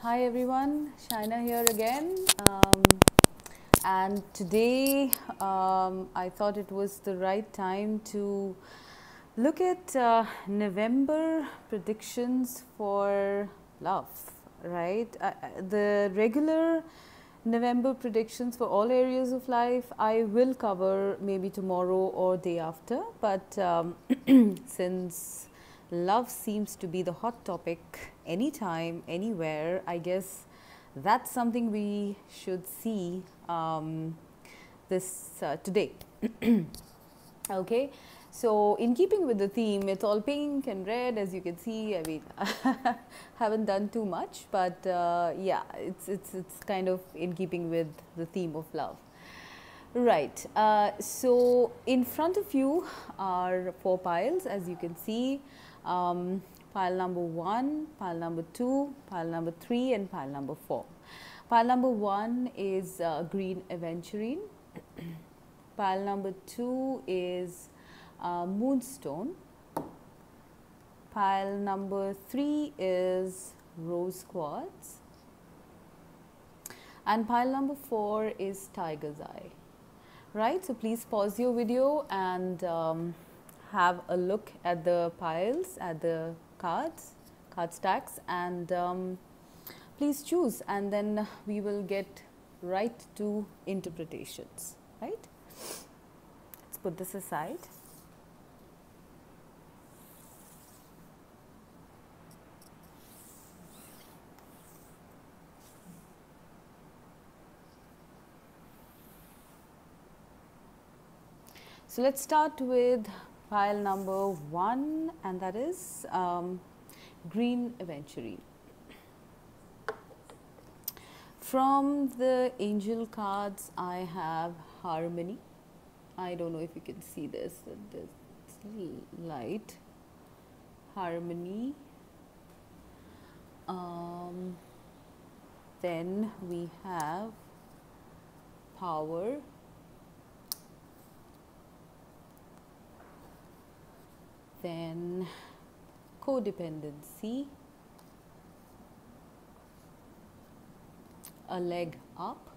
Hi everyone, Shaina here again. And today I thought it was the right time to look at November predictions for love, right? The regular November predictions for all areas of life I will cover maybe tomorrow or day after, but since love seems to be the hot topic anytime, anywhere, I guess that's something we should see this today. Okay, so in keeping with the theme, it's all pink and red, as you can see. I mean, haven't done too much, but yeah, it's kind of in keeping with the theme of love. Right. So in front of you are 4 piles, as you can see. Pile number 1, pile number 2, pile number 3, and pile number 4. Pile number 1 is green aventurine. Pile number 2 is Moonstone. Pile number 3 is rose quartz. And pile number 4 is tiger's eye. Right, so please pause your video and have a look at the piles, at the card stacks, and please choose, and then we will get right to interpretations, right? Let's put this aside. So let's start with pile number 1, and that is green aventurine. From the angel cards, I have harmony. I don't know if you can see this, there's light. Harmony. Then we have power. Then codependency, a leg up,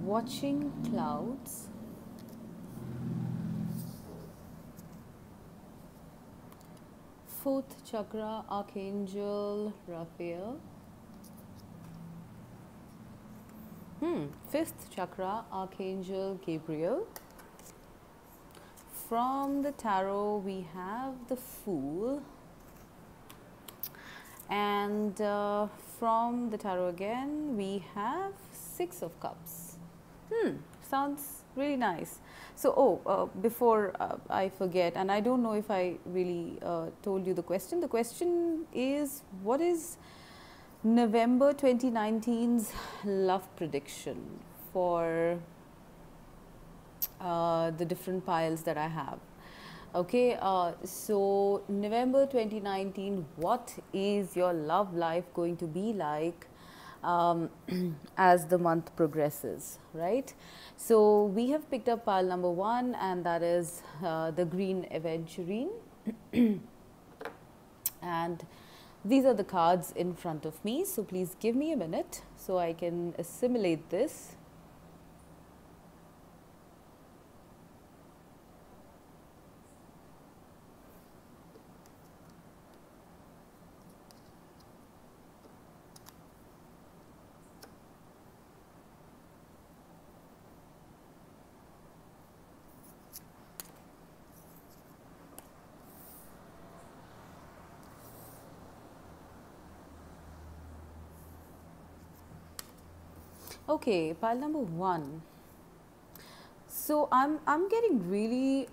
watching clouds, fourth chakra, Archangel Raphael. Fifth chakra, Archangel Gabriel. From the tarot, we have the Fool. And from the tarot again, we have Six of Cups. Sounds really nice. So, before I forget, and I don't know if I really told you the question. The question is, what is November 2019's love prediction for the different piles that I have? Okay, so November 2019, what is your love life going to be like as the month progresses, right? So we have picked up pile number 1, and that is the green aventurine. And these are the cards in front of me, so please give me a minute so I can assimilate this. Okay, pile number 1. So I'm getting really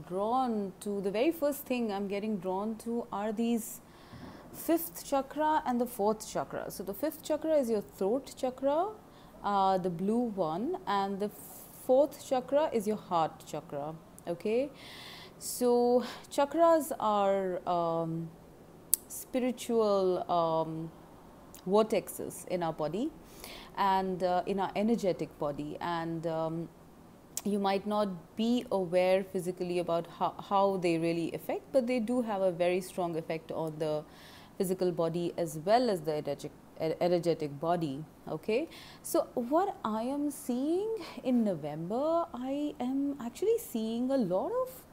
drawn to, the very first thing I'm getting drawn to are these 5th chakra and the 4th chakra. So the 5th chakra is your throat chakra, the blue one, and the 4th chakra is your heart chakra. Okay, so chakras are spiritual vortexes in our body and in our energetic body, and you might not be aware physically about how they really affect, but they do have a very strong effect on the physical body as well as the energetic body. Okay, so what I am seeing in November, I am actually seeing a lot of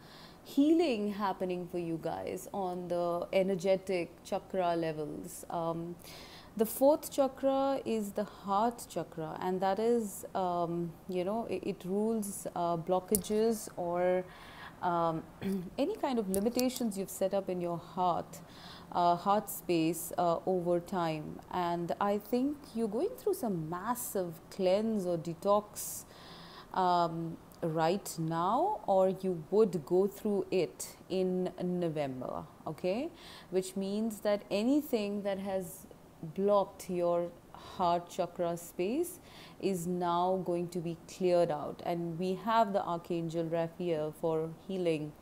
healing happening for you guys on the energetic chakra levels. The fourth chakra is the heart chakra, and that is, it rules blockages or any kind of limitations you've set up in your heart space over time. And I think you're going through some massive cleanse or detox right now, or you would go through it in November, okay? Which means that anything that has blocked your heart chakra space is now going to be cleared out. And we have the Archangel Raphael for healing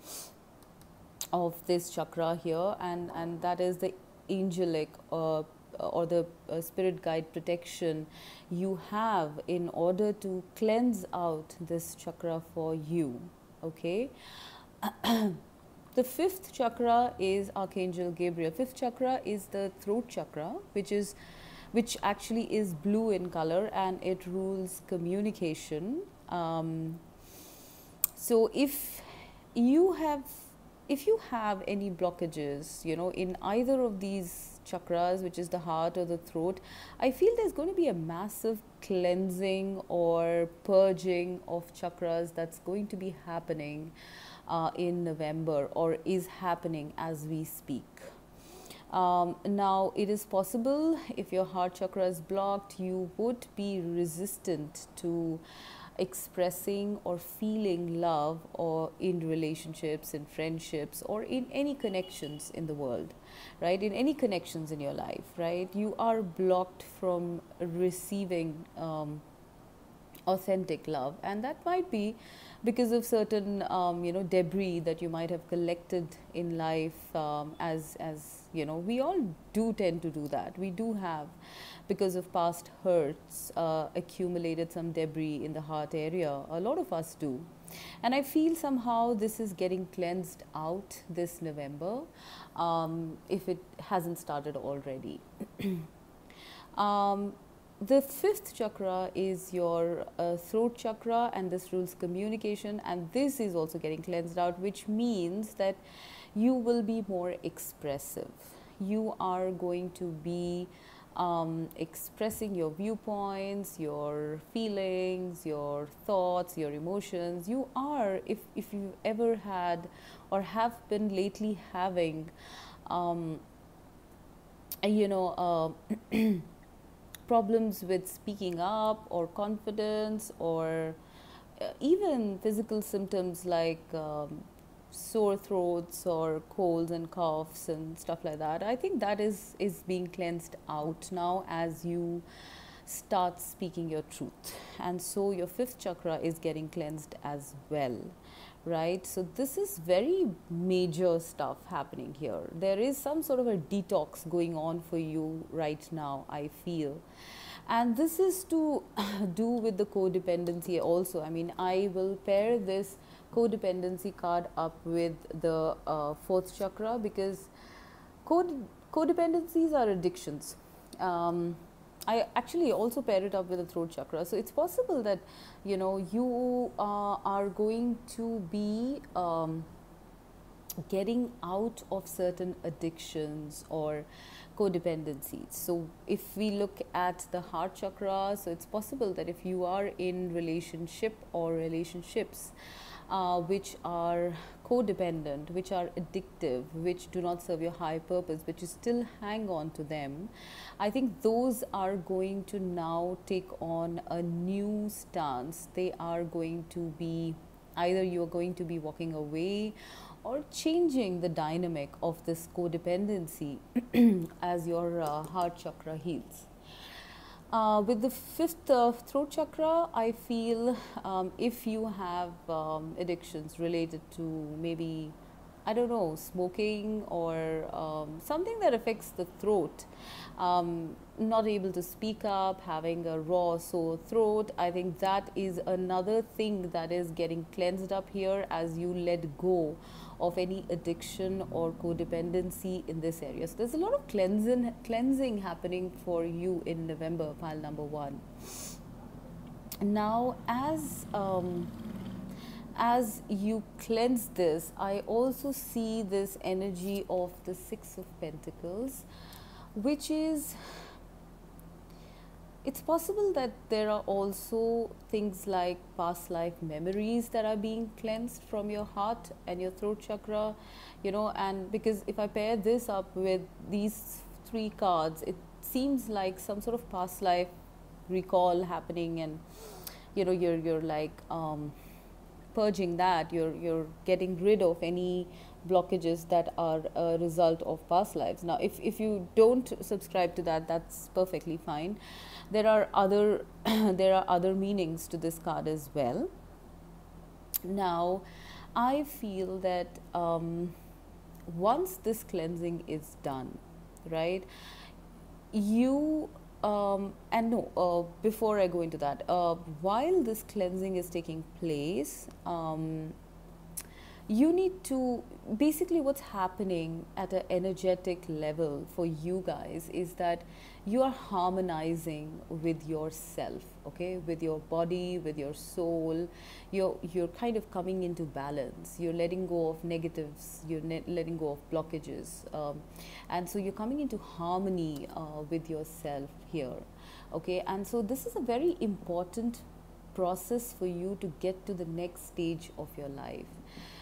of this chakra here, and that is the angelic or the spirit guide protection you have in order to cleanse out this chakra for you, okay? The fifth chakra is Archangel Gabriel. Fifth chakra is the throat chakra, which actually is blue in color, and it rules communication. So if you have any blockages, in either of these chakras, which is the heart or the throat, I feel there's going to be a massive cleansing or purging of chakras that's going to be happening in November, or is happening as we speak. Now, it is possible if your heart chakra is blocked, you would be resistant to expressing or feeling love, or in relationships, in friendships, or in any connections in the world, right? In any connections in your life, right? You are blocked from receiving authentic love, and that might be because of certain debris that you might have collected in life, as we all do tend to do that. We do have, because of past hurts, accumulated some debris in the heart area. A lot of us do, and I feel somehow this is getting cleansed out this November, if it hasn't started already. The fifth chakra is your throat chakra, and this rules communication, and this is also getting cleansed out, which means that you will be more expressive. You are going to be expressing your viewpoints, your feelings, your thoughts, your emotions. You are, if you've ever had or have been lately having, problems with speaking up or confidence, or even physical symptoms like sore throats or colds and coughs and stuff like that, I think that is being cleansed out now as you start speaking your truth. And so your fifth chakra is getting cleansed as well, right? So this is very major stuff happening here. There is some sort of a detox going on for you right now, I feel. And this is to do with the codependency also. I mean, I will pair this codependency card up with the fourth chakra, because codependencies are addictions. I actually also pair it up with the throat chakra. So it's possible that, you are going to be getting out of certain addictions or codependencies. So if we look at the heart chakra, so it's possible that if you are in relationship or relationships which are codependent, which are addictive, which do not serve your high purpose, but you still hang on to them, I think those are going to now take on a new stance. They are going to be, either you're going to be walking away or changing the dynamic of this codependency as your heart chakra heals. With the fifth throat chakra, I feel if you have addictions related to maybe I don't know, smoking or something that affects the throat, not able to speak up, having a raw, sore throat. I think that is another thing that is getting cleansed up here as you let go of any addiction or codependency in this area. So there's a lot of cleansing happening for you in November, pile number 1. Now, as you cleanse this, I also see this energy of the 6 of Pentacles, which is, it's possible that there are also things like past life memories that are being cleansed from your heart and your throat chakra, you know, and because if I pair this up with these 3 cards, it seems like some sort of past life recall happening, and you know, you're like purging that, you're getting rid of any blockages that are a result of past lives. Now, if you don't subscribe to that, that's perfectly fine. There are other there are other meanings to this card as well. Now, I feel that once this cleansing is done, right, you before I go into that, while this cleansing is taking place, you need to, basically what's happening at an energetic level for you guys is that you are harmonizing with yourself, okay, with your body, with your soul. You're kind of coming into balance. You're letting go of negatives, you're letting go of blockages, and so you're coming into harmony with yourself here, okay. And so this is a very important process for you to get to the next stage of your life.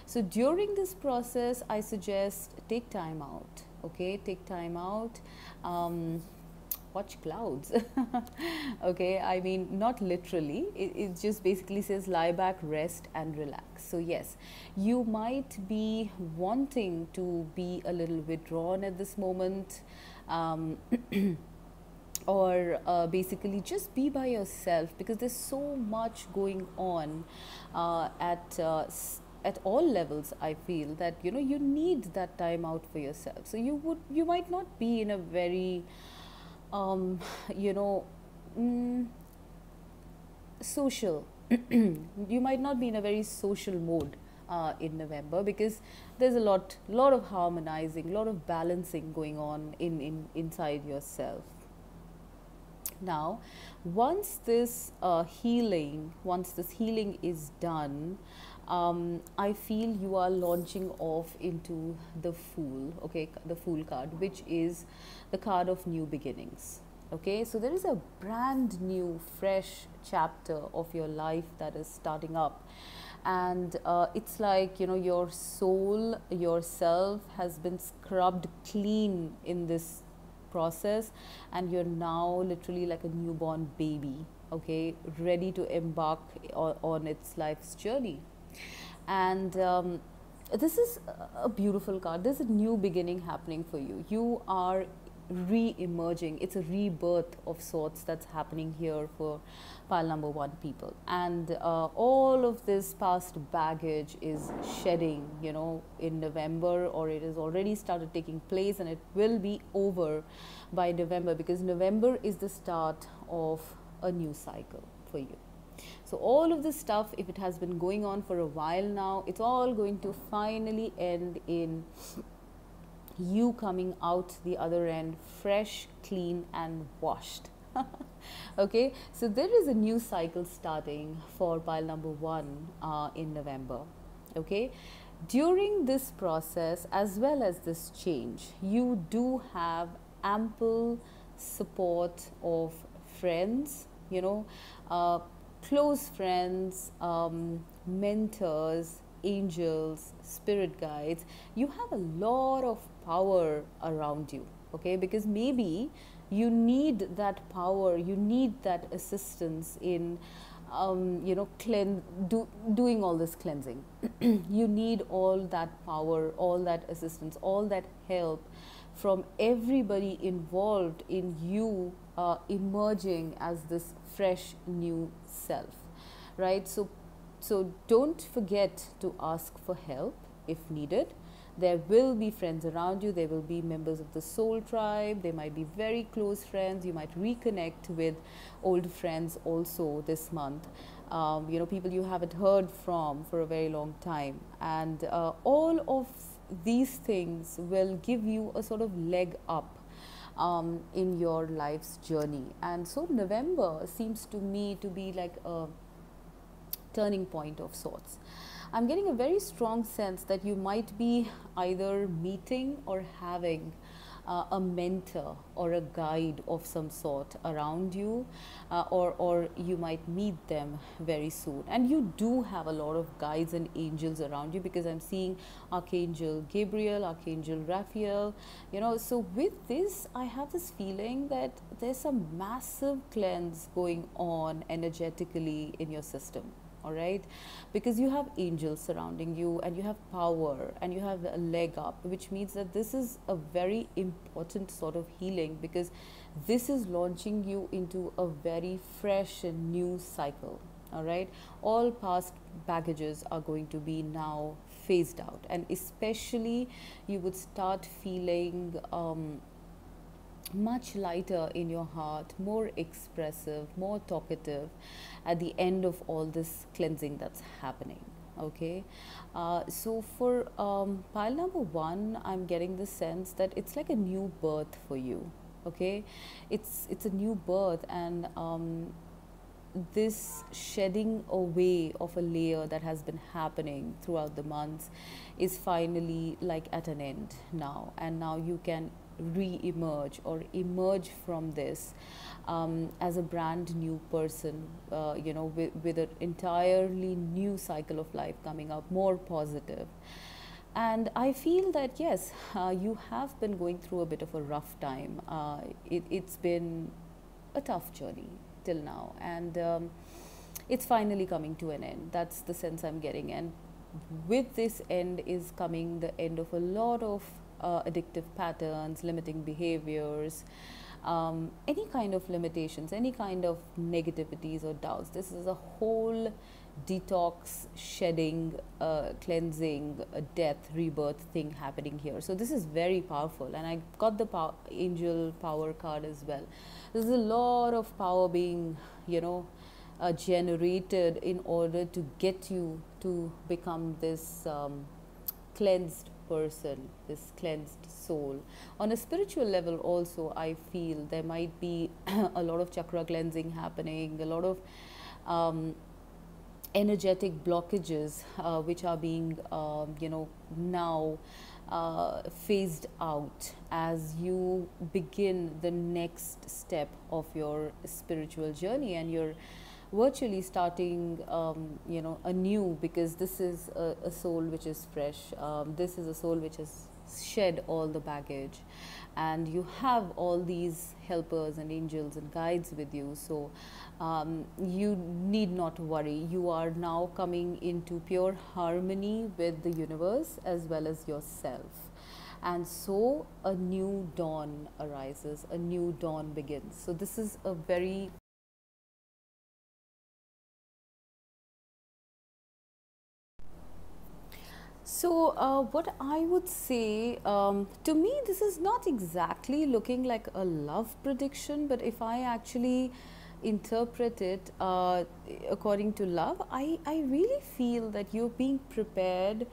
So during this process, I suggest take time out, okay? Take time out, watch clouds, okay? I mean, not literally, it just basically says lie back, rest and relax. So yes, you might be wanting to be a little withdrawn at this moment, or basically just be by yourself, because there's so much going on at all levels. I feel that, you know, you need that time out for yourself. So you might not be in a very you know, social you might not be in a very social mode in November, because there's a lot of harmonizing, a lot of balancing going on inside yourself. Now, once this healing is done, I feel you are launching off into the Fool, okay, the Fool card, which is the card of new beginnings, okay. So there is a brand new, fresh chapter of your life that is starting up, and it's like, you know, your soul, yourself has been scrubbed clean in this process, and you're now literally like a newborn baby, okay, ready to embark on its life's journey. And this is a beautiful card. There's a new beginning happening for you. You are re-emerging. It's a rebirth of sorts that's happening here for pile number 1 people, and all of this past baggage is shedding, you know, in November, or it has already started taking place, and it will be over by November, because November is the start of a new cycle for you. So all of this stuff, if it has been going on for a while now, it's all going to finally end in you coming out the other end fresh, clean and washed. Okay, so there is a new cycle starting for pile number 1 in November, okay. During this process, as well as this change, you do have ample support of friends, you know, close friends, mentors, angels, spirit guides. You have a lot of power around you, okay, because maybe you need that power, you need that assistance in you know, doing all this cleansing. You need all that power, all that assistance, all that help from everybody involved in you emerging as this fresh new self, right? So don't forget to ask for help, if needed. There will be friends around you. There will be members of the soul tribe. They might be very close friends. You might reconnect with old friends also this month. You know, people you haven't heard from for a very long time. And all of these things will give you a sort of leg up in your life's journey. And so November seems to me to be like a turning point of sorts. I'm getting a very strong sense that you might be either meeting or having a mentor or a guide of some sort around you, or you might meet them very soon. And you do have a lot of guides and angels around you, because I'm seeing Archangel Gabriel, Archangel Raphael, you know. So with this, I have this feeling that there's some massive cleanse going on energetically in your system. All right, because you have angels surrounding you, and you have power, and you have a leg up, which means that this is a very important sort of healing, because this is launching you into a very fresh and new cycle. All right, all past baggages are going to be now phased out, and especially you would start feeling much lighter in your heart, more expressive, more talkative at the end of all this cleansing that's happening. Okay, so for pile number 1, I'm getting the sense that it's like a new birth for you. Okay, it's a new birth, and this shedding away of a layer that has been happening throughout the months is finally like at an end now, and now you can re-emerge or emerge from this as a brand new person, you know, with an entirely new cycle of life coming up, more positive. And I feel that yes, you have been going through a bit of a rough time. It's been a tough journey till now, and it's finally coming to an end. That's the sense I'm getting. And with this end is coming the end of a lot of addictive patterns, limiting behaviors, any kind of limitations, any kind of negativities or doubts. This is a whole detox, shedding, cleansing, death, rebirth thing happening here. So this is very powerful, and I got the angel power card as well. There's a lot of power being, you know, generated in order to get you to become this cleansed person, this cleansed soul. On a spiritual level also, I feel there might be a lot of chakra cleansing happening, a lot of energetic blockages which are being you know, now phased out as you begin the next step of your spiritual journey, and you're virtually starting you know, anew, because this is a soul which is fresh. This is a soul which has shed all the baggage, and you have all these helpers and angels and guides with you. So you need not worry. You are now coming into pure harmony with the universe as well as yourself. And so a new dawn arises, a new dawn begins. So this is a very So what I would say, to me, this is not exactly looking like a love prediction, but if I actually interpret it according to love, I really feel that you're being prepared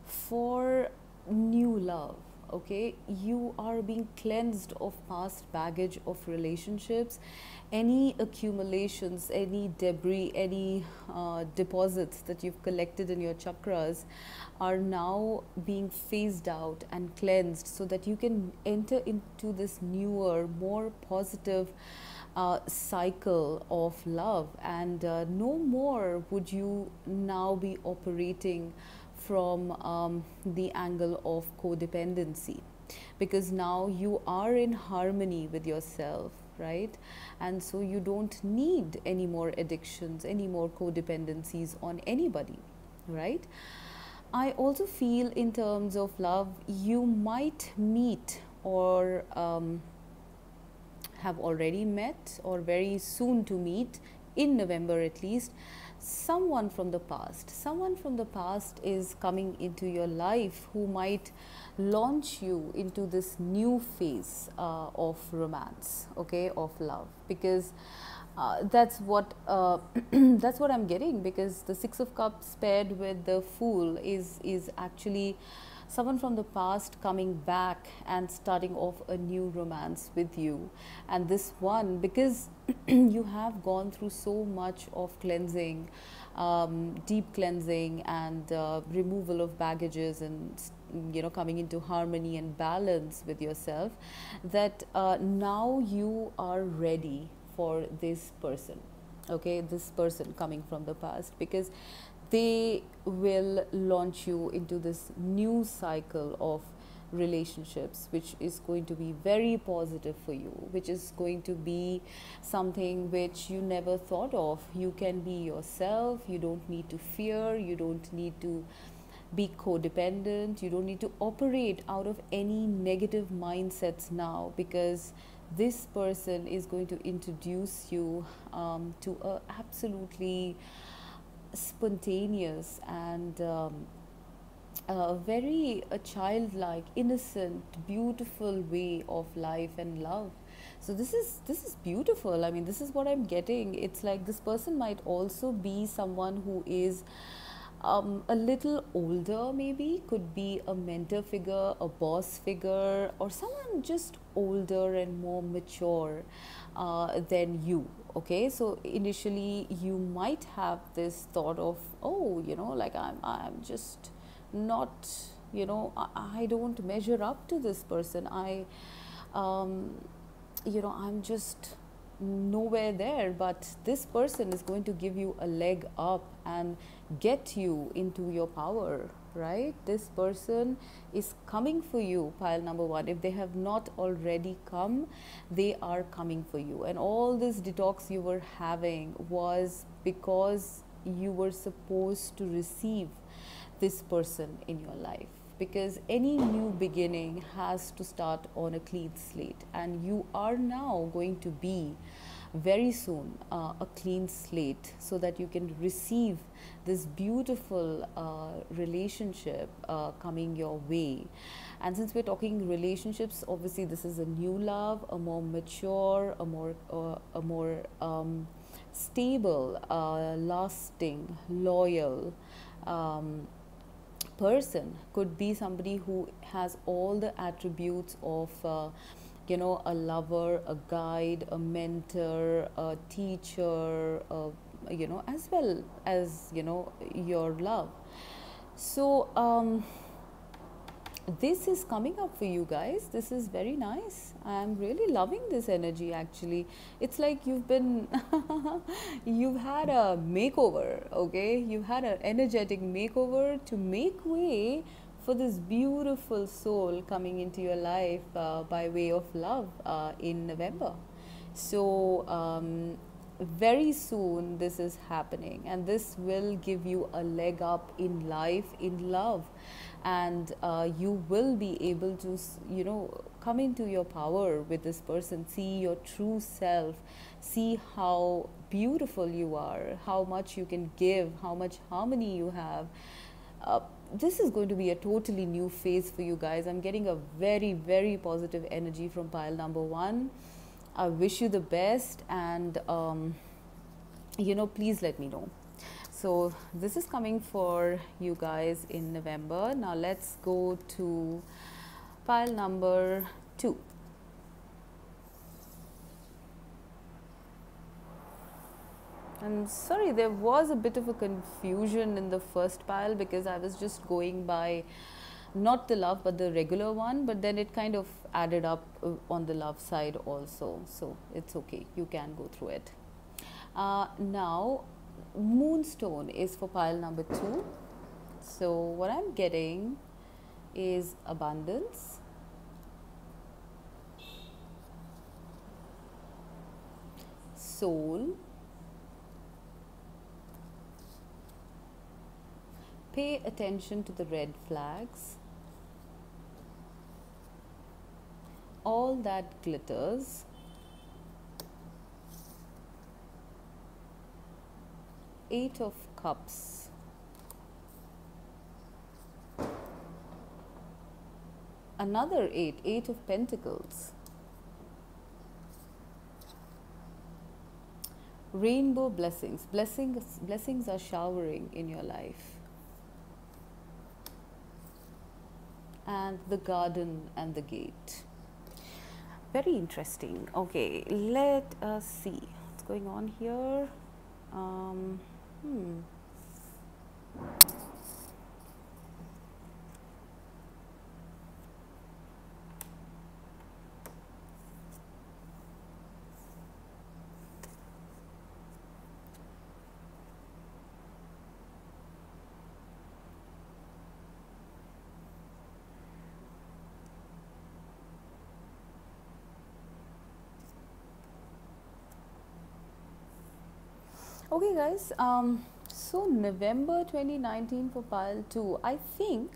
for new love. Okay, you are being cleansed of past baggage of relationships, any accumulations, any debris, any deposits that you've collected in your chakras are now being phased out and cleansed, so that you can enter into this newer, more positive cycle of love. And no more would you now be operating from the angle of codependency, because now you are in harmony with yourself, right? And so you don't need any more addictions, any more codependencies on anybody, right? I also feel in terms of love, you might meet or have already met or very soon to meet in November at least, Someone from the past is coming into your life who might launch you into this new phase of romance, okay, of love, because that's what that's what I'm getting, because the Six of Cups paired with the Fool is actually someone from the past coming back and starting off a new romance with you. And this one, because you have gone through so much of cleansing, deep cleansing, and removal of baggages, and coming into harmony and balance with yourself, that now you are ready for this person, okay, this person coming from the past, because they will launch you into this new cycle of relationships, which is going to be very positive for you, which is going to be something which you never thought of. You can be yourself, you don't need to fear, you don't need to be codependent, you don't need to operate out of any negative mindsets now, because this person is going to introduce you to a absolutely spontaneous and very childlike, innocent, beautiful way of life and love. So this is beautiful. I mean, this is what I'm getting. It's like this person might also be someone who is a little older, maybe, could be a mentor figure, a boss figure, or someone just older and more mature than you. Okay, so initially you might have this thought of, oh, like I'm just not, I don't measure up to this person. I'm just nowhere there, but this person is going to give you a leg up and get you into your power, right? This person is coming for you, pile number one. If they have not already come, they are coming for you. And all this detox you were having was because you were supposed to receive this person in your life, because any new beginning has to start on a clean slate, and you are now going to be very soon a clean slate, so that you can receive this beautiful relationship coming your way. And since we're talking relationships, obviously this is a new love, a more mature, a more stable, lasting, loyal person. Could be somebody who has all the attributes of a lover, a guide, a mentor, a teacher, as well as your love. So this is coming up for you guys. This is very nice. I'm really loving this energy. Actually, it's like you've been you've had a makeover, okay? You've had an energetic makeover to make way for this beautiful soul coming into your life by way of love in November. So very soon this is happening, and this will give you a leg up in life, in love, and you will be able to come into your power with this person, see your true self, see how beautiful you are, how much you can give, how much harmony you have. This is going to be a totally new phase for you guys. I'm getting a very, very positive energy from pile number one. I wish you the best, and please let me know. So this is coming for you guys in November. Now let's go to pile number 2. I'm sorry, there was a bit of a confusion in the first pile, because I was just going by not the love but the regular one, but then it kind of added up on the love side also, so it's okay, you can go through it. Now Moonstone is for pile number 2. So what I'm getting is abundance, soul, pay attention to the red flags, all that glitters, Eight of Cups. Another eight, Eight of Pentacles. Rainbow blessings. Blessings are showering in your life. And the Garden and the Gate. Very interesting. Okay, let us see what's going on here. Okay guys, so November 2019 for pile 2, I think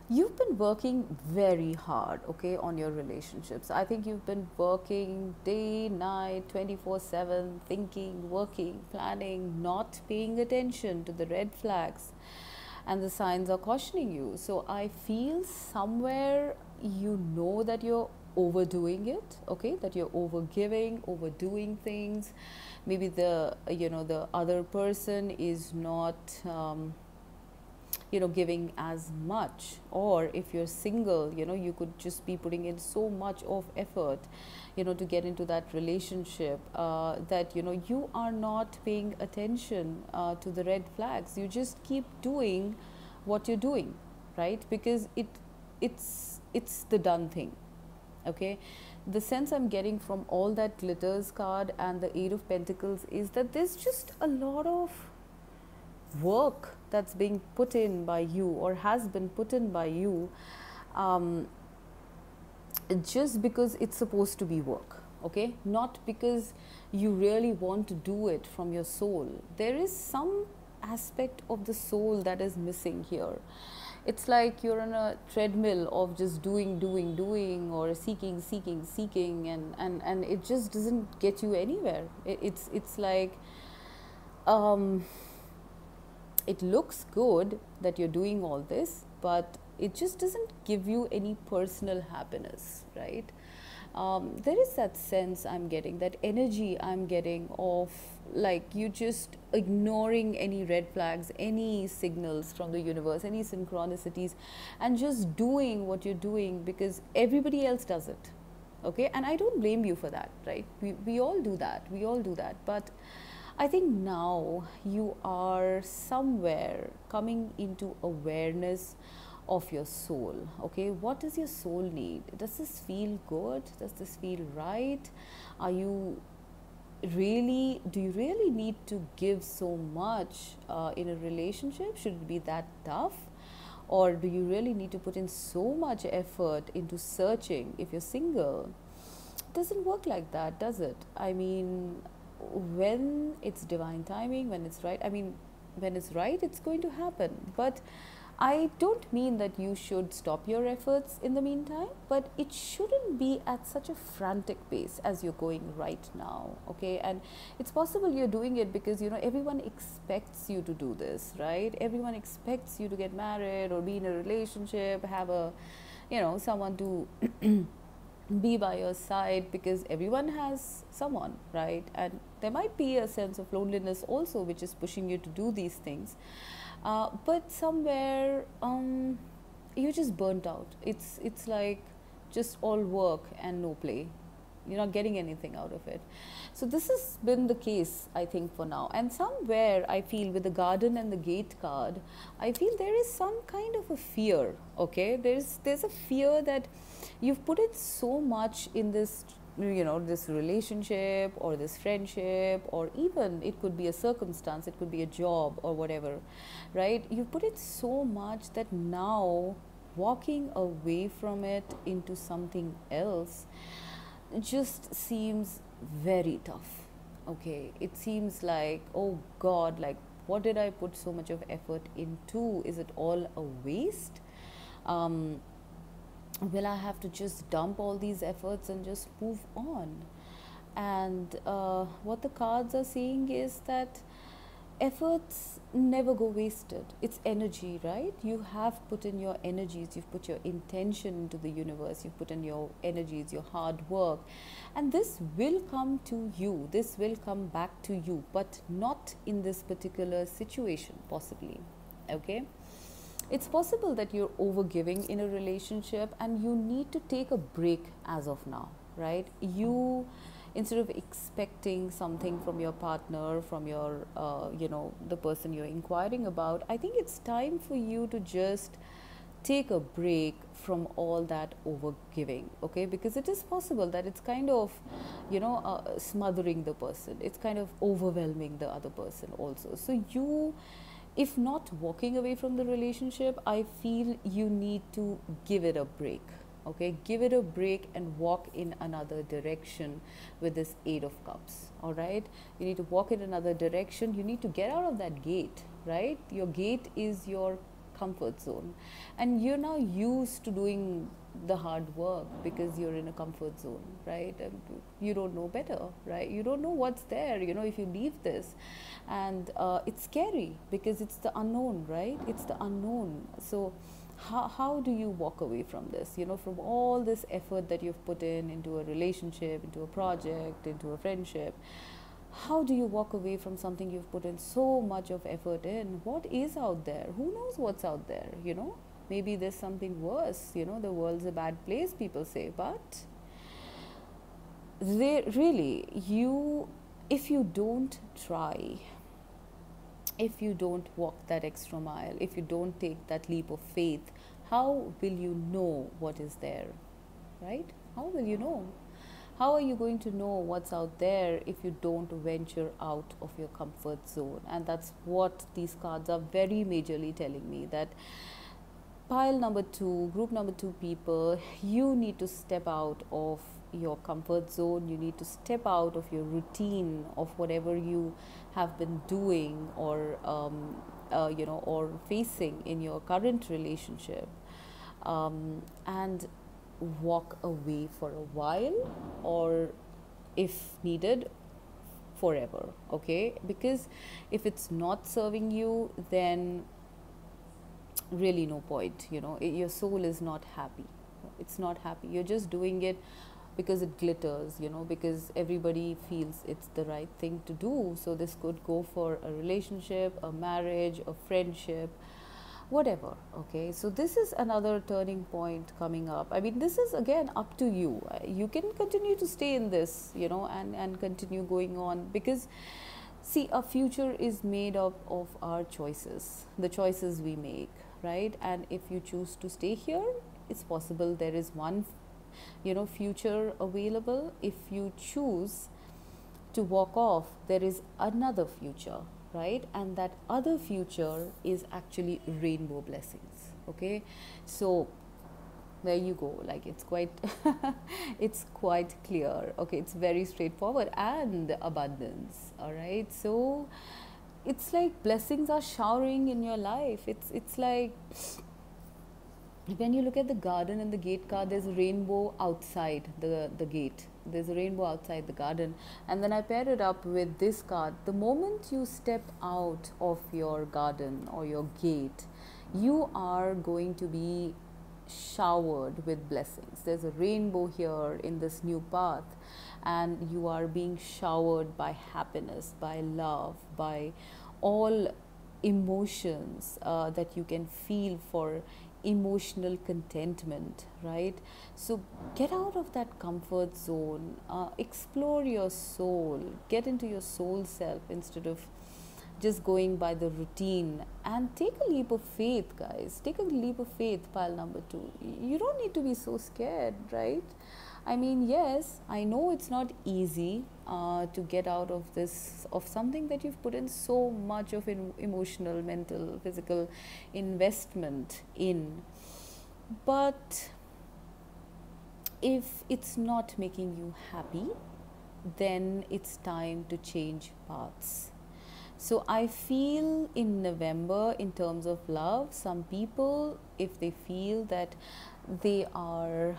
you've been working very hard, okay, on your relationships. I think you've been working day, night, 24/7, thinking, working, planning, not paying attention to the red flags, and the signs are cautioning you. So I feel somewhere you know that you're overdoing it, okay, that you're overgiving, overdoing things. Maybe the the other person is not giving as much, or if you're single, you could just be putting in so much of effort to get into that relationship, that you are not paying attention to the red flags. You just keep doing what you're doing, right? Because it's the done thing. Okay, the sense I'm getting from all that glitters card and the Eight of Pentacles is that there's just a lot of work that's being put in by you, or has been put in by you, just because it's supposed to be work, okay, not because you really want to do it from your soul. There is some aspect of the soul that is missing here. It's like you're on a treadmill of just doing, or seeking, and it just doesn't get you anywhere. It's like, it looks good that you're doing all this, but it just doesn't give you any personal happiness, right? There is that sense I'm getting, that energy I'm getting of like you just ignoring any red flags, any signals from the universe, any synchronicities, and just doing what you're doing because everybody else does it, okay? And I don't blame you for that, right? We all do that, but I think now you are somewhere coming into awareness of your soul, okay? What does your soul need? Does this feel good? Does this feel right? Do you really need to give so much in a relationship? Should it be that tough? Or do you really need to put in so much effort into searching if you're single? It doesn't work like that, does it? I mean, when it's divine timing, when it's right, when it's right, it's going to happen. But I don't mean that you should stop your efforts in the meantime, but it shouldn't be at such a frantic pace as you're going right now, okay? And it's possible you're doing it because, everyone expects you to do this, right? Everyone expects you to get married or be in a relationship, have a, someone to be by your side, because everyone has someone, right? And there might be a sense of loneliness also, which is pushing you to do these things. But somewhere you're just burnt out. It's like just all work and no play. You're not getting anything out of it. So this has been the case, I think, for now. And somewhere I feel with the Garden and the Gate card, I feel there is some kind of a fear, okay? There's a fear that you've put in so much in this, this relationship or this friendship, or even it could be a circumstance, it could be a job or whatever, right? You put in so much that now walking away from it into something else just seems very tough, okay? It seems like, oh God, like what did I put so much of effort into? Is it all a waste? Will I have to just dump all these efforts and just move on? And what the cards are saying is that efforts never go wasted. It's energy, right? You have put in your energies, you've put your intention into the universe, you've put in your energies, your hard work, and this will come to you, this will come back to you, but not in this particular situation, possibly. Okay, it's possible that you're overgiving in a relationship and you need to take a break as of now, right? You, instead of expecting something from your partner, from your the person you're inquiring about, I think it's time for you to just take a break from all that overgiving. Okay, because it is possible that it's kind of smothering the person, it's kind of overwhelming the other person also. So you, if not walking away from the relationship, I feel you need to give it a break. Okay, give it a break and walk in another direction with this Eight of Cups. All right, you need to walk in another direction, you need to get out of that gate, right? Your gate is your comfort zone, and you're now used to doing the hard work because you're in a comfort zone, right? And you don't know better, right? You don't know what's there, if you leave this. And it's scary because it's the unknown, right? It's the unknown. So how do you walk away from this, from all this effort that you've put in into a relationship, into a project, into a friendship? How do you walk away from something you've put in so much of effort in? What is out there? Who knows what's out there? Maybe there's something worse. The world's a bad place, people say, but if you don't try, if you don't walk that extra mile, if you don't take that leap of faith, how will you know what is there, right? How will you know? How are you going to know what's out there if you don't venture out of your comfort zone? And that's what these cards are very majorly telling me, that pile number 2, group number 2 people, you need to step out of your comfort zone. You need to step out of your routine of whatever you have been doing or or facing in your current relationship, and walk away for a while, or if needed, forever. Okay, because if it's not serving you, then really no point. Your soul is not happy, it's not happy. You're just doing it because it glitters, because everybody feels it's the right thing to do. So this could go for a relationship, a marriage, a friendship, whatever. Okay, so this is another turning point coming up. I mean, this is again up to you. You can continue to stay in this, and continue going on, because see, our future is made up of our choices, the choices we make, right? And if you choose to stay here, it's possible there is one future available. If you choose to walk off, there is another future, right? And that other future is actually rainbow blessings. Okay, so there you go. Like, it's quite it's quite clear. Okay, it's very straightforward, and abundance. All right, so it's like blessings are showering in your life. It's like when you look at the garden and the gate card, there's a rainbow outside the gate. There's a rainbow outside the garden. And then I pair it up with this card. The moment you step out of your garden or your gate, you are going to be showered with blessings. There's a rainbow here in this new path, and you are being showered by happiness, by love, by all emotions that you can feel for emotional contentment, right? So get out of that comfort zone, explore your soul, get into your soul self instead of just going by the routine, and take a leap of faith, guys. Take a leap of faith, pile number 2. You don't need to be so scared, right? I mean, yes, I know it's not easy to get out of this, of something that you've put in so much of emotional, mental, physical investment in. But if it's not making you happy, then it's time to change paths. So I feel in November, in terms of love, some people, if they feel that they are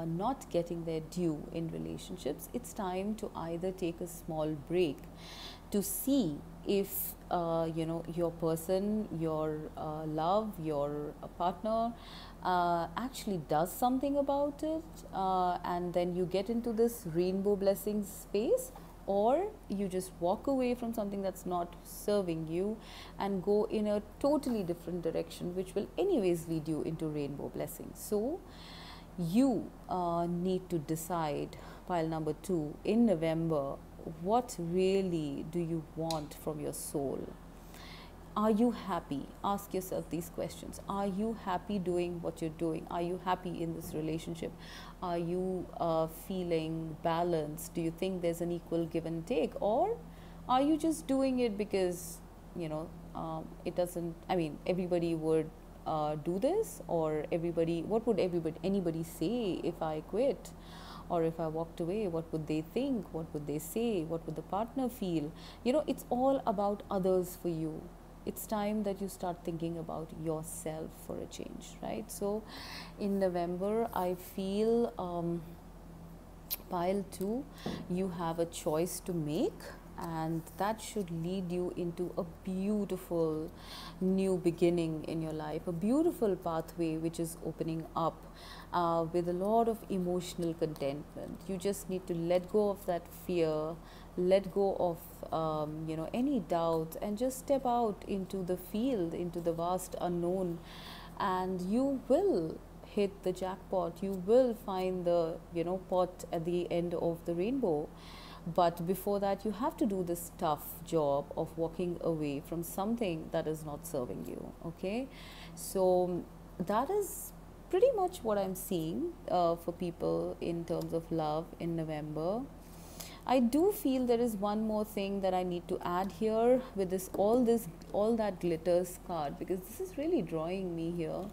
not getting their due in relationships, it's time to either take a small break to see if your person, your love, your partner actually does something about it, and then you get into this rainbow blessings space, or you just walk away from something that's not serving you and go in a totally different direction, which will anyways lead you into rainbow blessings. So you need to decide, pile number 2, in November, what really do you want from your soul? Are you happy? Ask yourself these questions. Are you happy doing what you're doing? Are you happy in this relationship? Are you feeling balanced? Do you think there's an equal give and take? Or are you just doing it because, it doesn't, everybody would do this, or what would anybody say if I quit? Or if I walked away, what would they think? What would they say? What would the partner feel? It's all about others for you. It's time that you start thinking about yourself for a change, right? So in November, I feel pile 2, you have a choice to make, and that should lead you into a beautiful new beginning in your life, a beautiful pathway which is opening up with a lot of emotional contentment. You just need to let go of that fear, let go of any doubt, and just step out into the field, into the vast unknown, and you will hit the jackpot. You will find the pot at the end of the rainbow. But before that, you have to do this tough job of walking away from something that is not serving you. Okay, so that is pretty much what I'm seeing for people in terms of love in November. I do feel there is one more thing that I need to add here with all that glitters card, because this is really drawing me here.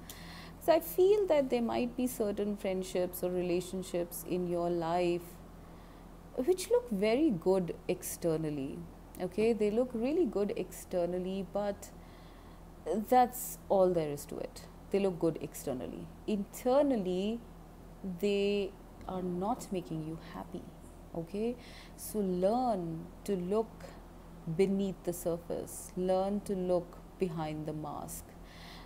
So I feel that there might be certain friendships or relationships in your life which look very good externally. Okay, they look really good externally, but that's all there is to it. They look good externally. Internally, they are not making you happy. Okay, so learn to look beneath the surface, learn to look behind the mask,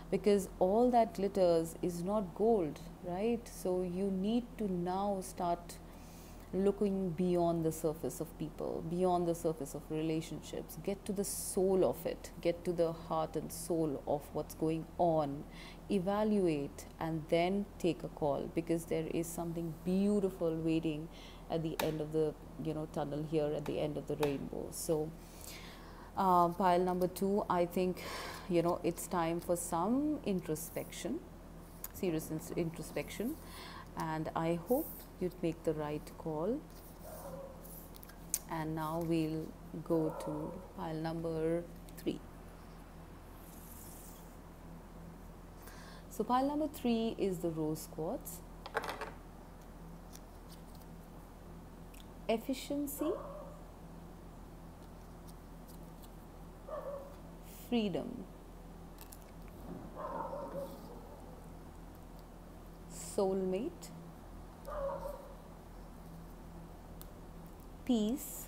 because all that glitters is not gold, right? So you need to now start looking beyond the surface of people, beyond the surface of relationships. Get to the soul of it, get to the heart and soul of what's going on, evaluate, and then take a call, because there is something beautiful waiting at the end of the tunnel here, at the end of the rainbow. So pile number 2, I think it's time for some introspection, serious introspection, and I hope you'd make the right call. And now we'll go to pile number 3. So pile number 3 is the rose quartz. Efficiency, freedom, soulmate, peace,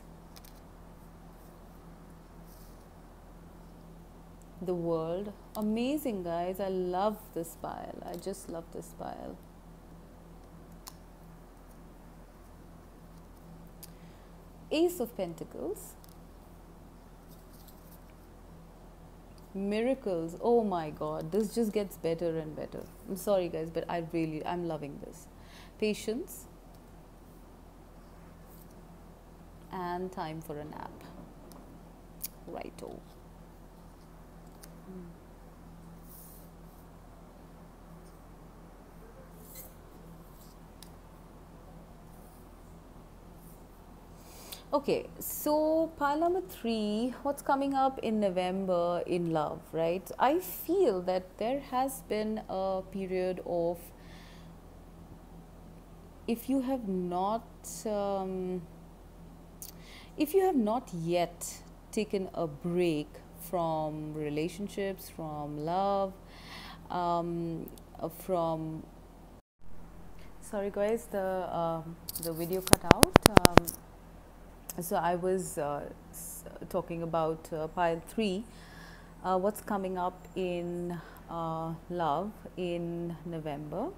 the world. Amazing, guys. I love this pile. I just love this pile. Ace of Pentacles, miracles. Oh my god, this just gets better and better. I'm sorry guys, but I'm loving this. Patience, and time for a nap. Righto. Okay, so pile number 3, what's coming up in November in love, right? I feel that there has been a period of, if you have not yet taken a break from relationships, from love, from Sorry guys, the video cut out. So I was talking about pile 3, what's coming up in love in November.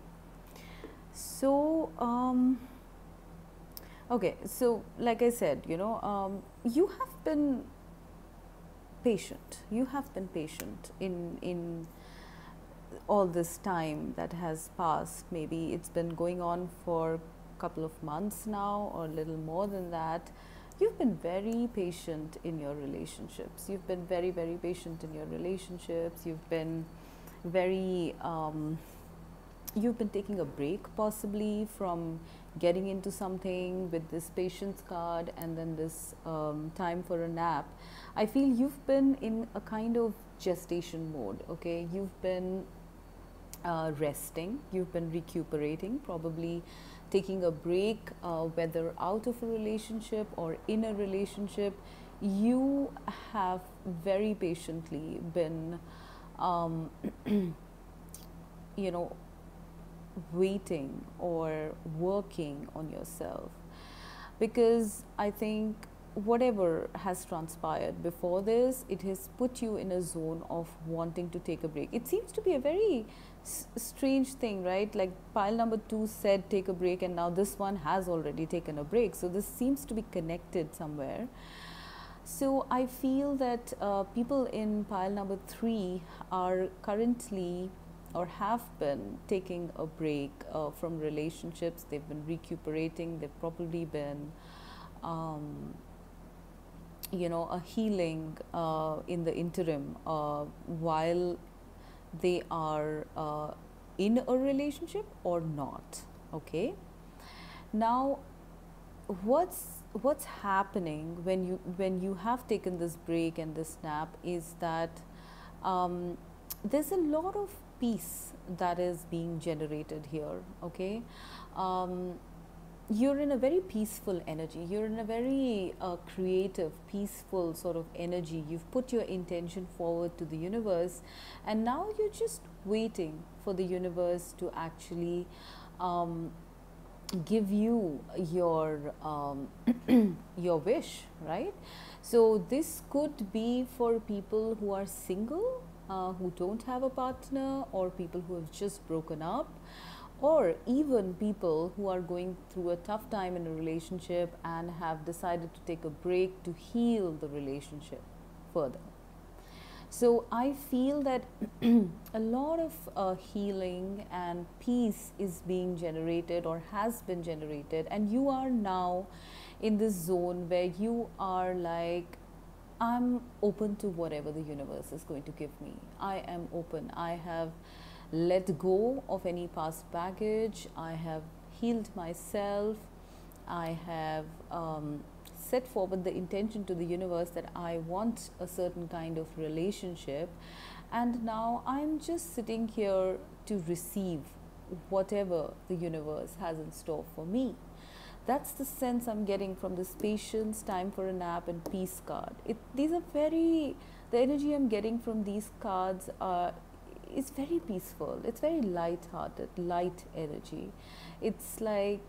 So okay, so like I said, you have been patient. You have been patient in all this time that has passed. Maybe it's been going on for a couple of months now, or a little more than that. You've been very patient in your relationships. You've been very, very patient in your relationships. You've been very, you've been taking a break possibly from getting into something with this patience card and then this time for a nap. I feel you've been in a kind of gestation mode, okay? You've been resting, you've been recuperating, probably taking a break, whether out of a relationship or in a relationship. You have very patiently been, you know, waiting or working on yourself, because I think whatever has transpired before this, it has put you in a zone of wanting to take a break. It seems to be a very strange thing, right? Like pile number 2 said take a break, and now this one has already taken a break. So this seems to be connected somewhere. So I feel that people in pile number 3 are currently or have been taking a break from relationships. They've been recuperating. They've probably been a healing in the interim while they are in a relationship or not. Okay, now what's happening when you have taken this break and this nap is that there's a lot of peace that is being generated here. Okay, you're in a very peaceful energy. You're in a very creative, peaceful sort of energy. You've put your intention forward to the universe, and now you're just waiting for the universe to actually give you your your wish, right? So this could be for people who are single, who don't have a partner, or people who have just broken up, or even people who are going through a tough time in a relationship and have decided to take a break to heal the relationship further. So I feel that a lot of healing and peace is being generated or has been generated, and you are now in this zone where you are like, I'm open to whatever the universe is going to give me. I am open. I have let go of any past baggage. I have healed myself. I have set forward the intention to the universe that I want a certain kind of relationship, and now I'm just sitting here to receive whatever the universe has in store for me. That's the sense I'm getting from this patience, time for a nap, and peace card. These are the energy I'm getting from these cards is very peaceful. It's very light-hearted, light energy. It's like,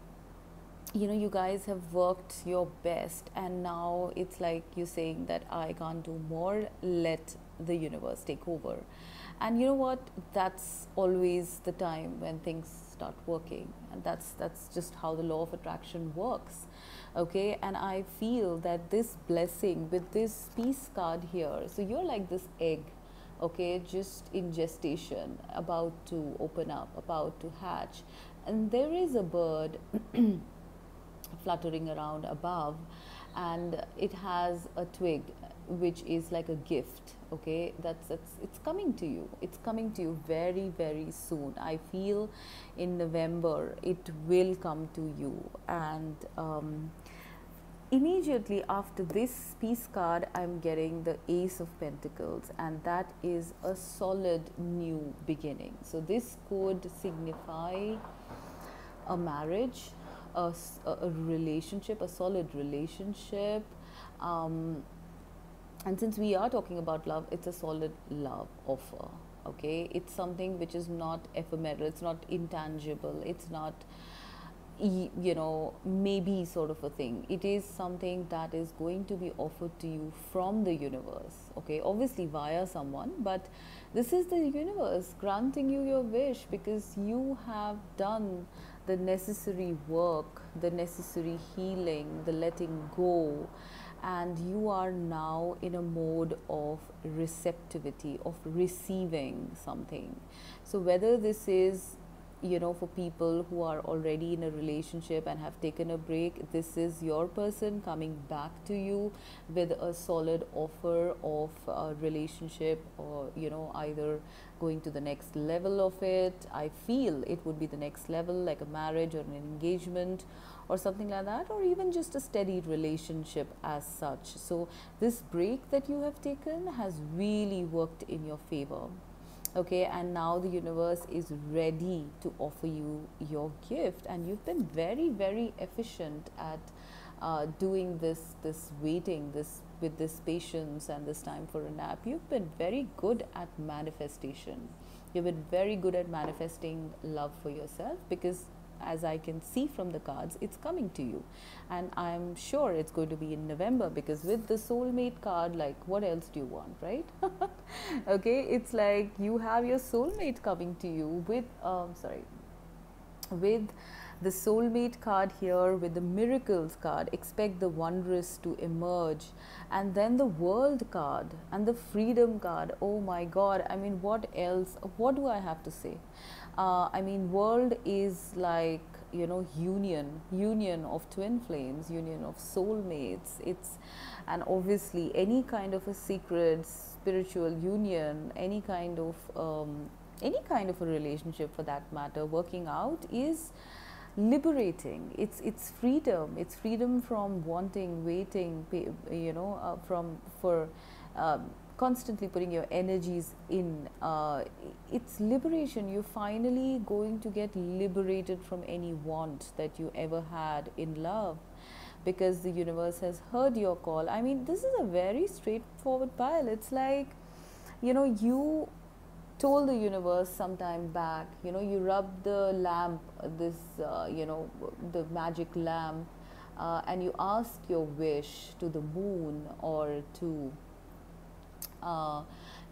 you guys have worked your best, and now it's like you're saying that I can't do more, let the universe take over. And you know what? That's always the time when things start working, and that's just how the law of attraction works. Okay, and I feel that this blessing with this peace card here, so you're like this egg, okay, just in gestation, about to open up, about to hatch, and there is a bird fluttering around above, and it has a twig which is like a gift. Okay, it's coming to you. It's coming to you very, very soon. I feel in November it will come to you, and immediately after this peace card, I'm getting the Ace of Pentacles, and that is a solid new beginning. So this could signify a marriage, a relationship, a solid relationship. And since we are talking about love, it's a solid love offer. Okay, it's something which is not ephemeral, it's not intangible, it's not you know, maybe sort of a thing. It is something that is going to be offered to you from the universe, okay, obviously via someone, but this is the universe granting you your wish because you have done the necessary work, the necessary healing, the letting go, and you are now in a mode of receptivity, of receiving something. So whether this is, you know, for people who are already in a relationship and have taken a break, this is your person coming back to you with a solid offer of a relationship, or, you know, either going to the next level of it. I feel it would be the next level, like a marriage or an engagement or something like that, or even just a steady relationship as such. So this break that you have taken has really worked in your favor. Okay, and now the universe is ready to offer you your gift, and you've been very, very efficient at doing this waiting, this with this patience and this time for a nap. You've been very good at manifestation. You've been very good at manifesting love for yourself, because as I can see from the cards, it's coming to you. And I'm sure it's going to be in November, because with the soulmate card, like, what else do you want, right? Okay, it's like you have your soulmate coming to you with, with the soulmate card here, with the miracles card, expect the wondrous to emerge, and then the world card and the freedom card. Oh my God, I mean, what else? What do I have to say? I mean, world is like, you know, union of twin flames, union of soulmates. It's, and obviously any kind of a secret spiritual union, any kind of a relationship for that matter, working out is liberating. It's freedom. It's freedom from wanting, waiting, you know, constantly putting your energies in. It's liberation. You're finally going to get liberated from any want that you ever had in love, because the universe has heard your call. I mean, this is a very straightforward pile. It's like, you know, you told the universe some time back, you know, you rubbed the lamp, this, you know, the magic lamp, and you ask your wish to the moon, or to,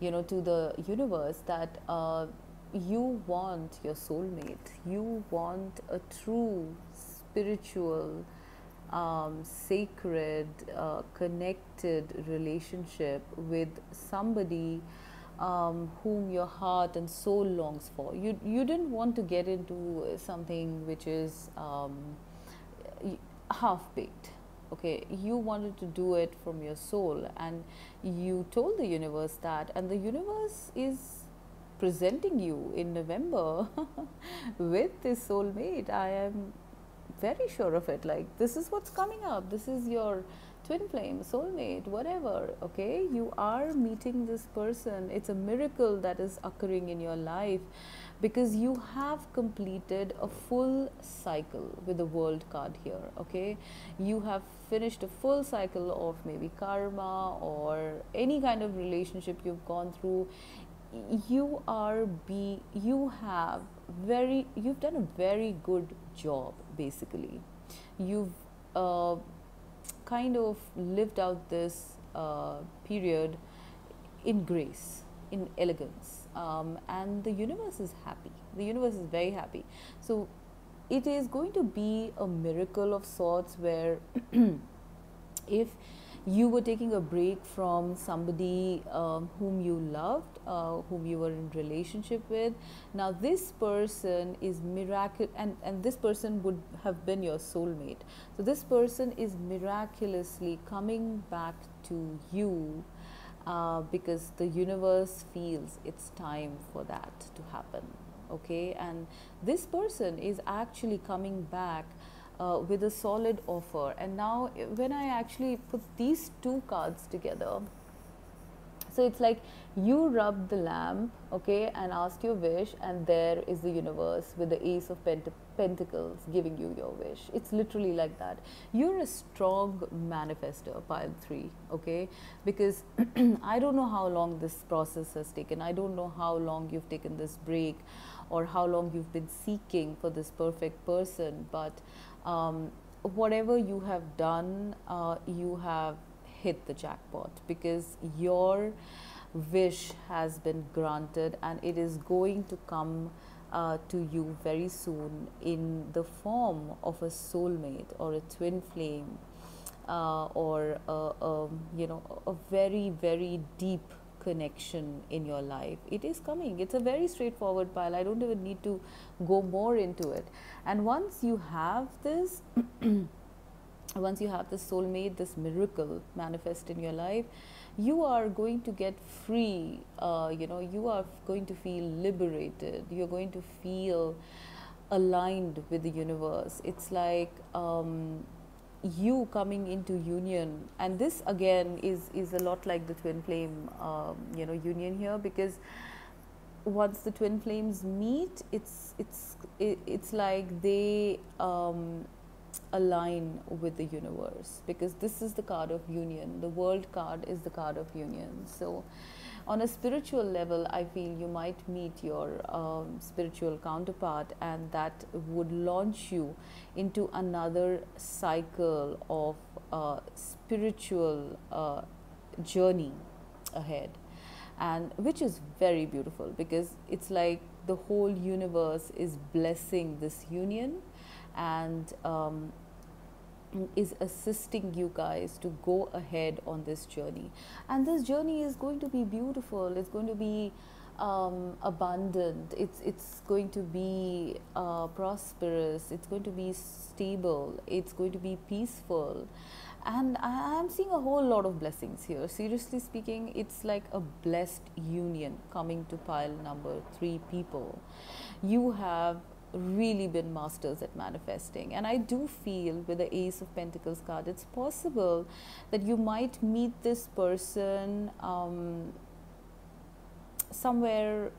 you know, to the universe, that you want your soulmate, you want a true spiritual, sacred, connected relationship with somebody whom your heart and soul longs for. You didn't want to get into something which is half-baked. Okay, you wanted to do it from your soul, and you told the universe that, and the universe is presenting you in November with this soulmate. I am very sure of it. Like, this is what's coming up. This is your twin flame, soulmate, whatever. Okay, you are meeting this person. It's a miracle that is occurring in your life, because you have completed a full cycle with the world card here. Okay, you have finished a full cycle of maybe karma or any kind of relationship you've gone through. You've done a very good job. Basically, you've kind of lived out this period in grace, in elegance, and the universe is happy. The universe is very happy. So it is going to be a miracle of sorts, where if you were taking a break from somebody whom you loved, whom you were in relationship with, now this person is and this person would have been your soulmate. So this person is miraculously coming back to you, because the universe feels it's time for that to happen. Okay, and this person is actually coming back with a solid offer. And now when I actually put these two cards together, so it's like you rub the lamp, okay, and ask your wish, and there is the universe with the Ace of Pentacles giving you your wish. It's literally like that. You're a strong manifester, pile 3, okay, because I don't know how long this process has taken. I don't know how long you've taken this break, or how long you've been seeking for this perfect person, but um, whatever you have done, you have hit the jackpot, because your wish has been granted, and it is going to come to you very soon in the form of a soulmate or a twin flame, or a very, very deep connection in your life. It is coming. It's a very straightforward pile. I don't even need to go more into it. And once you have this, once you have this soulmate, this miracle manifest in your life, you are going to get free. You are going to feel liberated. You're going to feel aligned with the universe. It's like you coming into union, and this again is a lot like the twin flame union here, because once the twin flames meet, it's like they align with the universe, because this is the card of union. The world card is the card of union. So on a spiritual level, I feel you might meet your spiritual counterpart, and that would launch you into another cycle of spiritual journey ahead, and which is very beautiful, because it's like the whole universe is blessing this union, and is assisting you guys to go ahead on this journey. And this journey is going to be beautiful. It's going to be abundant. It's going to be prosperous. It's going to be stable. It's going to be peaceful. And I'm seeing a whole lot of blessings here. Seriously speaking, it's like a blessed union coming to pile number 3 people. You have really been masters at manifesting, and I do feel with the Ace of Pentacles card, it's possible that you might meet this person somewhere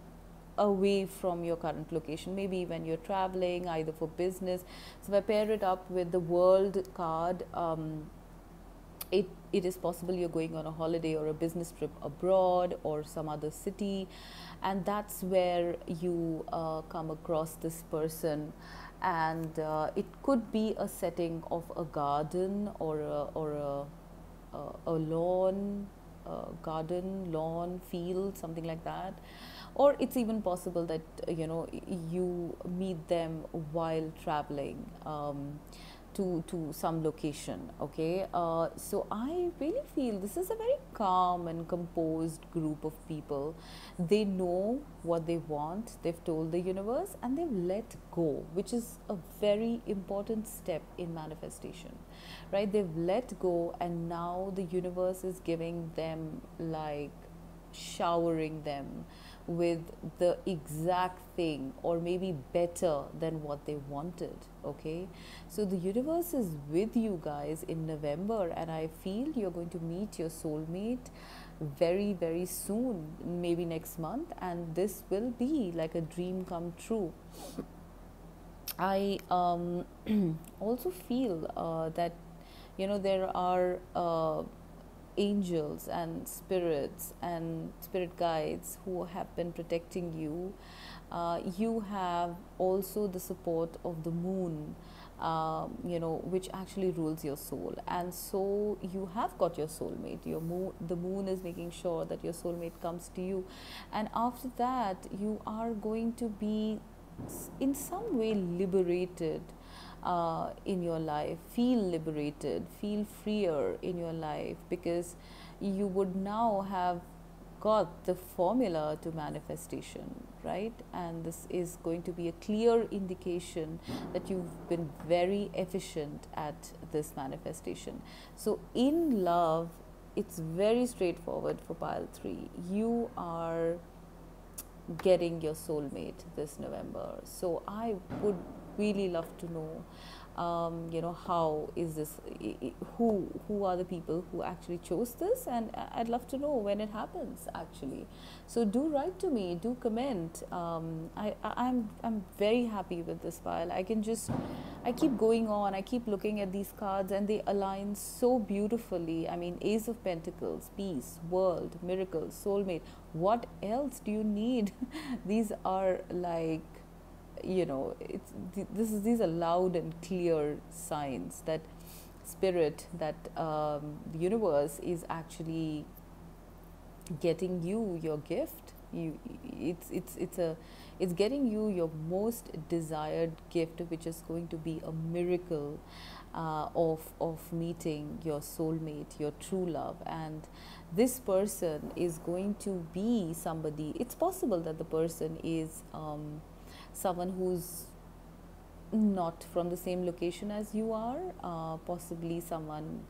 away from your current location, maybe when you're traveling either for business. So if I pair it up with the World card, it is possible you're going on a holiday or a business trip abroad or some other city, and that's where you come across this person. And it could be a setting of a garden or a lawn, garden, lawn, field, something like that. Or it's even possible that you meet them while traveling to some location. Okay, so I really feel this is a very calm and composed group of people. They know what they want, they've told the universe, and they've let go, which is a very important step in manifestation, right? They've let go, and now the universe is giving them, like showering them with the exact thing, or maybe better than what they wanted. Okay, so the universe is with you guys in November, and I feel you're going to meet your soulmate very, very soon, maybe next month, and this will be like a dream come true. I also feel that there are angels and spirits and spirit guides who have been protecting you. You have also the support of the moon, which actually rules your soul. And so you have got your soulmate. The moon is making sure that your soulmate comes to you. And after that, you are going to be in some way liberated in your life, feel liberated, feel freer in your life, because you would now have got the formula to manifestation, right? And this is going to be a clear indication that you've been very efficient at this manifestation. So in love, it's very straightforward for pile 3. You are getting your soulmate this November. So I would really love to know, how is this, who are the people who actually chose this, and I'd love to know when it happens actually. So do write to me, do comment. I'm very happy with this file. I keep going on, I keep looking at these cards, and they align so beautifully. I mean, Ace of Pentacles, peace, world, miracle, soulmate. What else do you need? These are like these are loud and clear signs that spirit, that the universe is actually getting you your gift. It's getting you your most desired gift, which is going to be a miracle of meeting your soulmate, your true love. And this person is going to be somebody. It's possible that the person is someone who's not from the same location as you are, possibly someone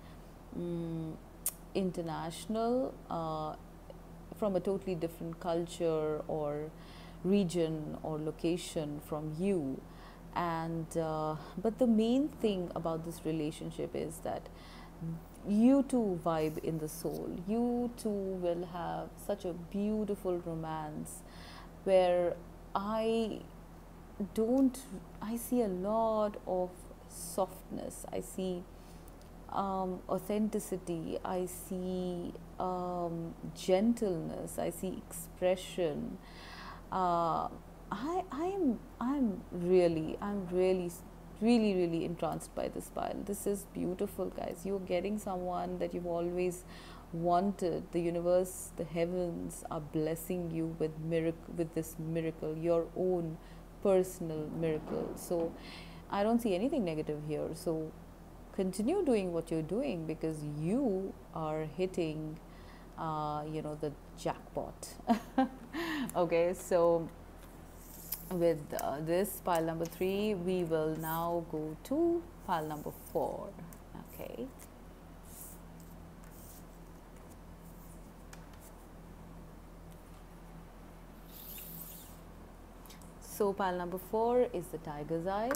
international, from a totally different culture or region or location from you. And but the main thing about this relationship is that you two vibe in the soul. You two will have such a beautiful romance where I don't I see a lot of softness. I see authenticity. I see gentleness. I see expression. I'm really entranced by this pile. This is beautiful, guys. You're getting someone that you've always wanted. The universe, the heavens are blessing you with this miracle, your own personal miracle. So I don't see anything negative here. So continue doing what you're doing, because you are hitting the jackpot. Okay, so with this pile number 3, we will now go to pile number 4. Okay. So pile number 4 is the tiger's eye.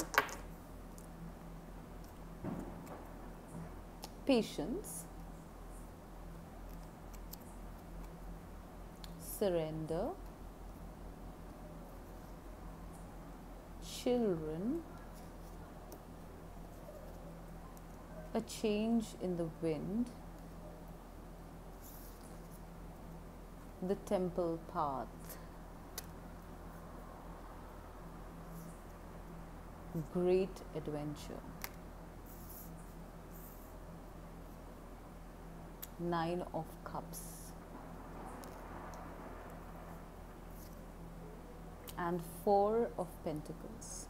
Patience, surrender, children, a change in the wind, the temple path, great adventure, 9 of Cups, and 4 of Pentacles.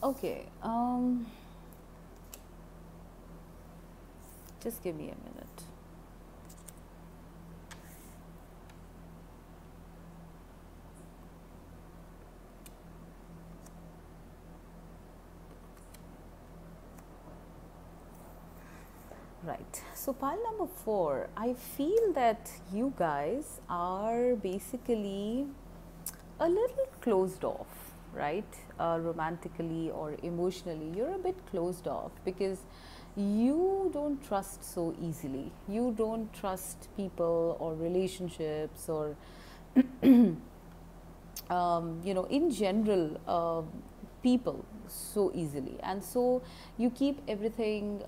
Okay. Just give me a minute. Right. So pile number 4, I feel that you guys are basically a little closed off, right? Romantically or emotionally, you're a bit closed off because you don't trust so easily. You don't trust people or relationships or, in general, people so easily, and so you keep everything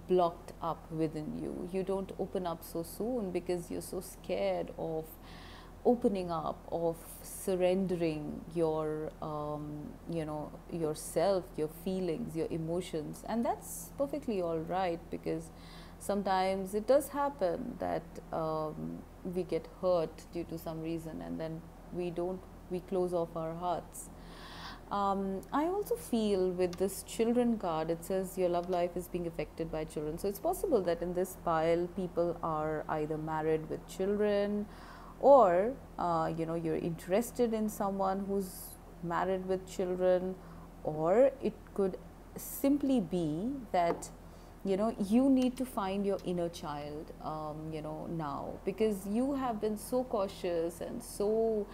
blocked up within you. You don't open up so soon because you're so scared of opening up, of surrendering your yourself, your feelings, your emotions. And that's perfectly all right, because sometimes it does happen that we get hurt due to some reason, and then we close off our hearts. I also feel with this children card, it says your love life is being affected by children. So it's possible that in this pile, people are either married with children, or you're interested in someone who's married with children, or it could simply be that you need to find your inner child now, because you have been so cautious and so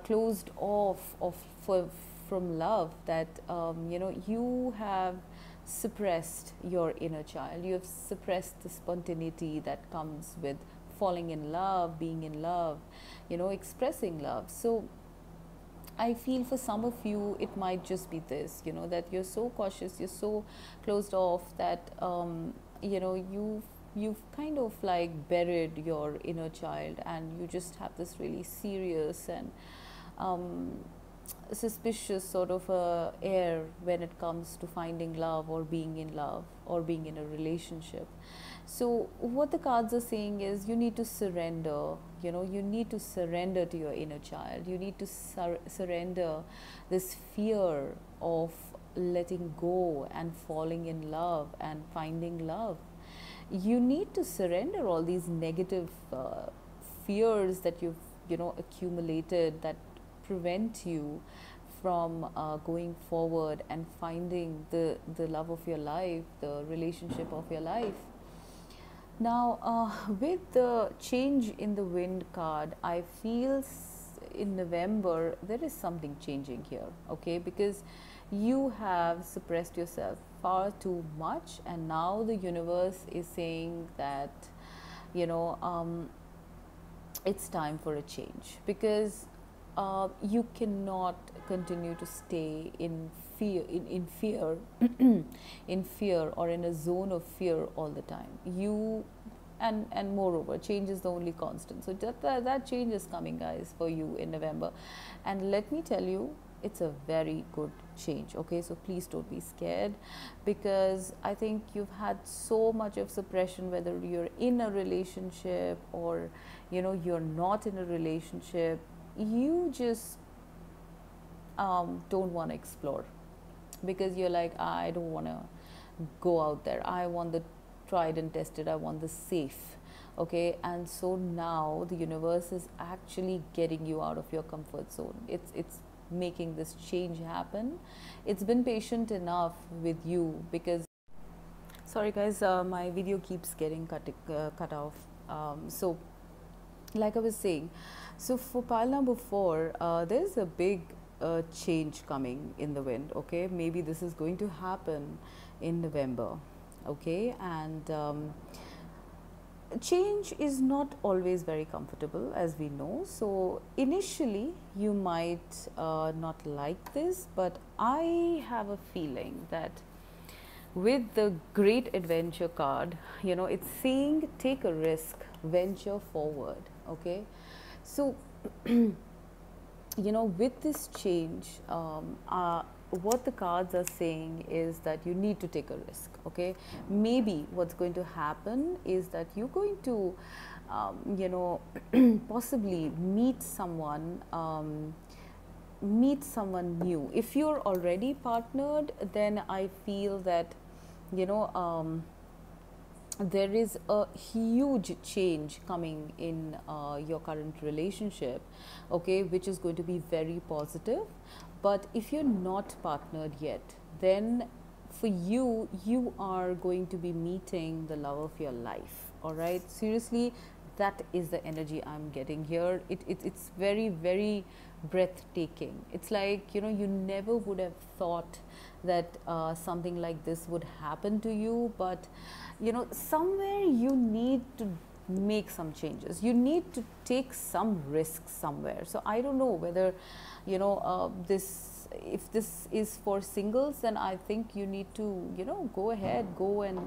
closed off from love that you have suppressed your inner child. You have suppressed the spontaneity that comes with falling in love, being in love, expressing love. So I feel for some of you, it might just be this, that you're so cautious, you're so closed off that, you you've kind of like buried your inner child, and you just have this really serious and um, suspicious sort of air when it comes to finding love or being in love or being in a relationship. So what the cards are saying is you need to surrender. You need to surrender to your inner child. You need to surrender this fear of letting go and falling in love and finding love. You need to surrender all these negative fears that you've accumulated, that prevent you from going forward and finding the love of your life, the relationship of your life. Now, with the change in the wind card, I feel in November there is something changing here, okay? Because you have suppressed yourself far too much, and now the universe is saying that, you know, it's time for a change, because you cannot continue to stay in fear, in fear, in fear, or in a zone of fear all the time. And moreover, change is the only constant. So that change is coming, guys, for you in November. And let me tell you, it's a very good change, okay? So please don't be scared, because I think you've had so much of suppression, whether you're in a relationship or you're not in a relationship. You just don't want to explore, because you're like, I don't want to go out there. I want the tried and tested. I want the safe, okay? And so now the universe is actually getting you out of your comfort zone. It's making this change happen. It's been patient enough with you, because sorry guys, my video keeps getting cut off. So like I was saying, so for pile number 4, there's a big change coming in the wind, okay? Maybe this is going to happen in November, okay? And change is not always very comfortable, as we know. So initially you might not like this, but I have a feeling that with the great adventure card, it's saying take a risk, venture forward, okay? So with this change, what the cards are saying is that you need to take a risk, okay? Maybe what's going to happen is that you're going to possibly meet someone new. If you're already partnered, then I feel that there is a huge change coming in your current relationship, okay, which is going to be very positive. But if you're not partnered yet, then for you, you are going to be meeting the love of your life, all right? Seriously, that is the energy I'm getting here. It's very, very breathtaking. It's like, you never would have thought that something like this would happen to you, but somewhere you need to make some changes. You need to take some risks somewhere. So I don't know whether if this is for singles, then I think you need to go ahead, go and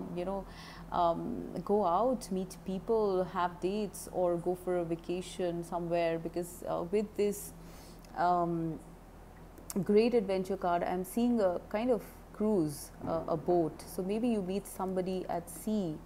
go out, meet people, have dates, or go for a vacation somewhere, because with this great adventure card, I'm seeing a kind of cruise, a boat. So maybe you meet somebody at sea,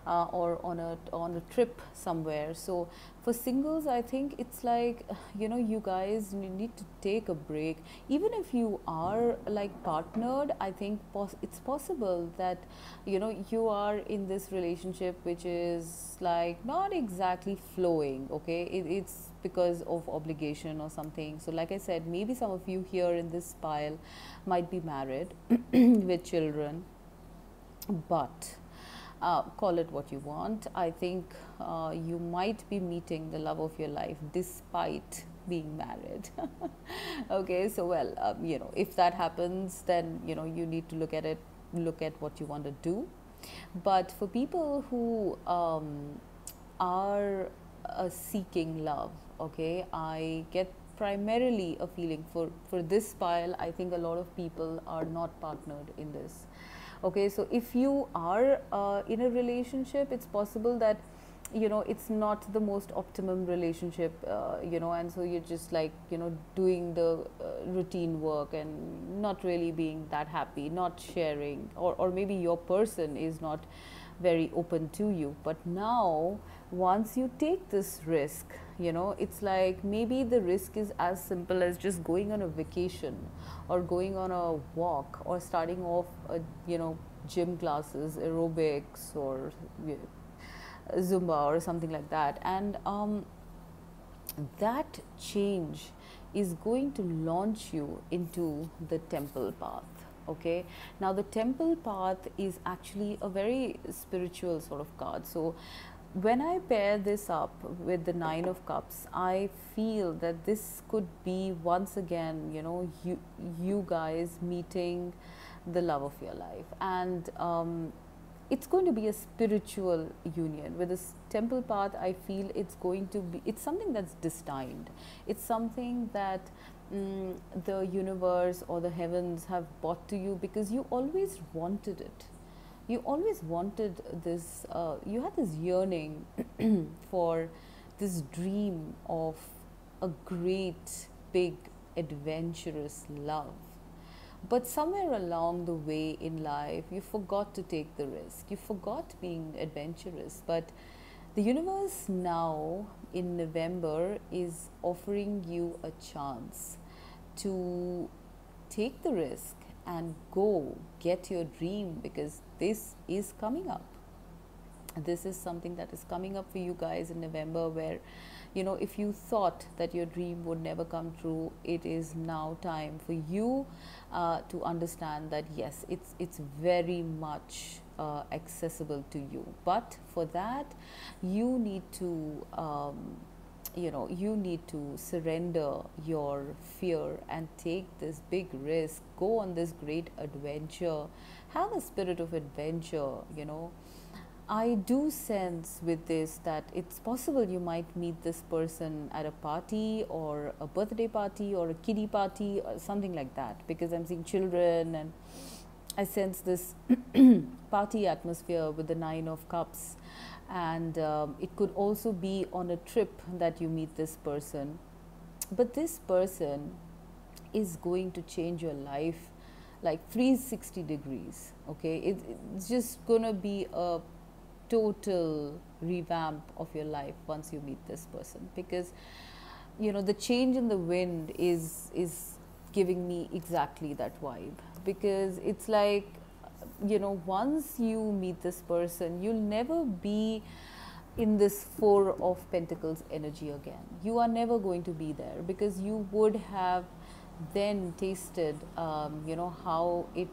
or on a trip somewhere. So for singles, I think it's like you guys need to take a break. Even if you are like partnered, I think it's possible that you are in this relationship which is like not exactly flowing, okay? It's because of obligation or something. So like I said, maybe some of you here in this pile might be married with children, but call it what you want. I think you might be meeting the love of your life despite being married. Okay, so well, if that happens, then you need to look at what you want to do. But for people who are seeking love, okay, I get primarily a feeling for this pile. I think a lot of people are not partnered in this. Okay, so if you are in a relationship, it's possible that it's not the most optimum relationship, and so you're just like doing the routine work and not really being that happy, not sharing, or maybe your person is not very open to you. But now once you take this risk, it's like maybe the risk is as simple as just going on a vacation or going on a walk or starting off gym classes, aerobics, or Zumba or something like that. And that change is going to launch you into the temple path. Okay, now the temple path is actually a very spiritual sort of card. So when I pair this up with the Nine of Cups, I feel that this could be once again, you guys meeting the love of your life. And it's going to be a spiritual union. With this temple path, I feel it's going to be, it's something that's destined. It's something that the universe or the heavens have brought to you because you always wanted it. You always wanted this, you had this yearning for this dream of a great, big, adventurous love. But somewhere along the way in life, you forgot to take the risk. You forgot being adventurous. But the universe now in November is offering you a chance to take the risk and go get your dream, because this is coming up. This is something that is coming up for you guys in November, where if you thought that your dream would never come true, it is now time for you to understand that yes, it's very much accessible to you. But for that, you need to you need to surrender your fear and take this big risk, go on this great adventure, have a spirit of adventure. I do sense with this that it's possible you might meet this person at a party or a birthday party or a kiddie party or something like that, because I'm seeing children and I sense this party atmosphere with the Nine of Cups. And it could also be on a trip that you meet this person. But this person is going to change your life like 360 degrees. Okay, it's just gonna be a total revamp of your life once you meet this person, because the change in the wind is giving me exactly that vibe. Because it's like, once you meet this person, you'll never be in this Four of Pentacles energy again. You are never going to be there, because you would have then tasted how it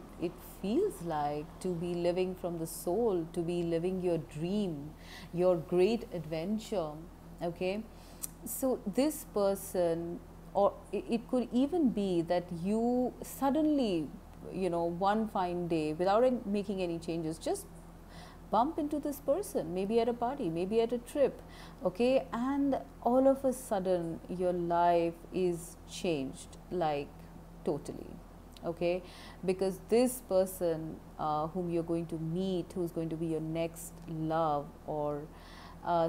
feels like to be living from the soul, to be living your dream, your great adventure. Okay, so this person, or it could even be that you suddenly, one fine day, without making any changes, just bump into this person, maybe at a party, maybe at a trip. Okay, and all of a sudden your life is changed, like totally. Okay, because this person whom you're going to meet, who's going to be your next love or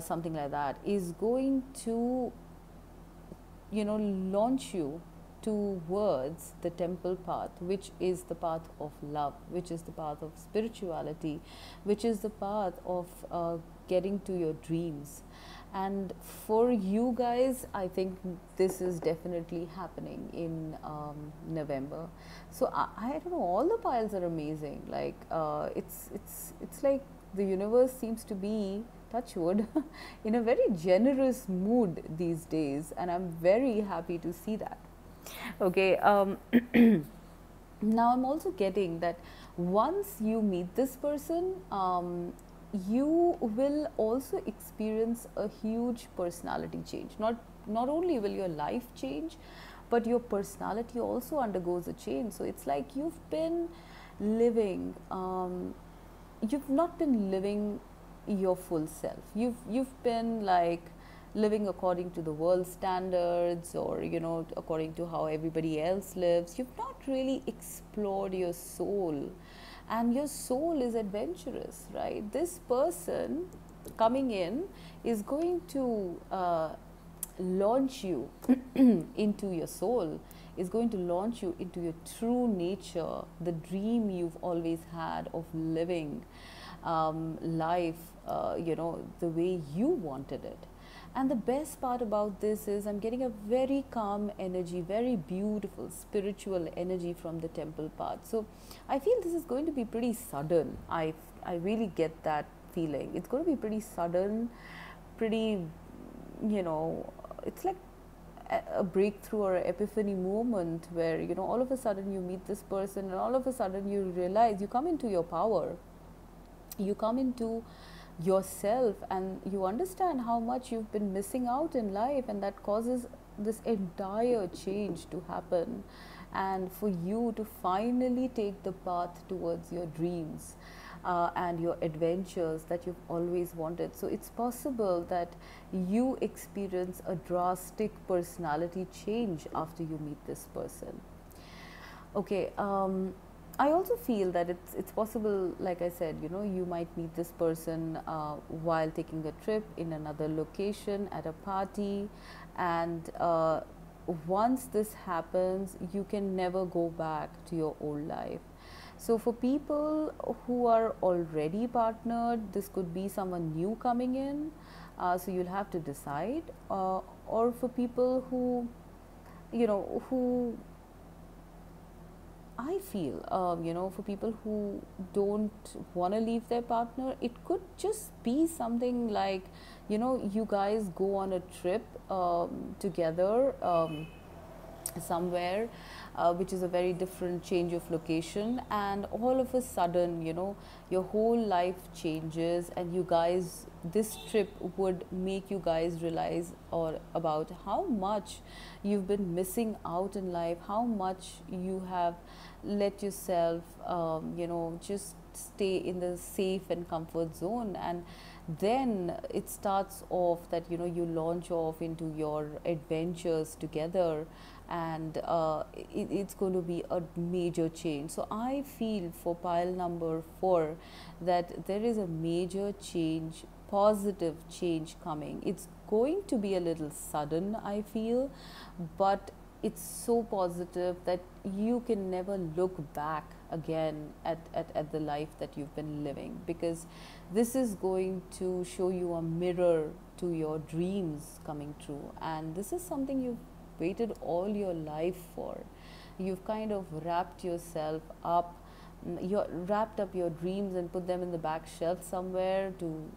something like that, is going to launch you towards the temple path, which is the path of love, which is the path of spirituality, which is the path of getting to your dreams. And for you guys, I think this is definitely happening in November. So I don't know, all the piles are amazing. Like it's like the universe seems to be, touch wood, in a very generous mood these days, and I'm very happy to see that. Okay, now I'm also getting that once you meet this person, you will also experience a huge personality change. Not only will your life change, but your personality also undergoes a change. So it's like you've been living, you've not been living your full self. You've been like living according to the world standards, or according to how everybody else lives. You've not really explored your soul and your soul is adventurous, right? This person coming in is going to launch you into your soul, is going to launch you into your true nature, the dream you've always had of living life, the way you wanted it. And the best part about this is I'm getting a very calm energy, very beautiful spiritual energy from the temple path. So I feel this is going to be pretty sudden. I really get that feeling. It's going to be pretty sudden, pretty, it's like a breakthrough or an epiphany moment where, all of a sudden you meet this person and all of a sudden you realize you come into your power, you come into yourself, and you understand how much you've been missing out in life, and that causes this entire change to happen and for you to finally take the path towards your dreams and your adventures that you've always wanted. So it's possible that you experience a drastic personality change after you meet this person. Okay, I also feel that it's possible, like I said, you might meet this person while taking a trip in another location at a party, and once this happens, you can never go back to your old life. So for people who are already partnered, this could be someone new coming in, so you'll have to decide, or for people who, who I feel, for people who don't want to leave their partner, it could just be something like, you guys go on a trip together somewhere, which is a very different change of location, and all of a sudden, your whole life changes, and you guys, this trip would make you guys realize or about how much you've been missing out in life, how much you have let yourself, just stay in the safe and comfort zone. And then it starts off that, you launch off into your adventures together, and it's going to be a major change. So I feel for pile number 4 that there is a major change, positive change coming. It's going to be a little sudden, I feel, but it's so positive that you can never look back again at the life that you've been living, because this is going to show you a mirror to your dreams coming true, and this is something you've waited all your life for. You've kind of wrapped yourself up, wrapped up your dreams and put them in the back shelf somewhere to,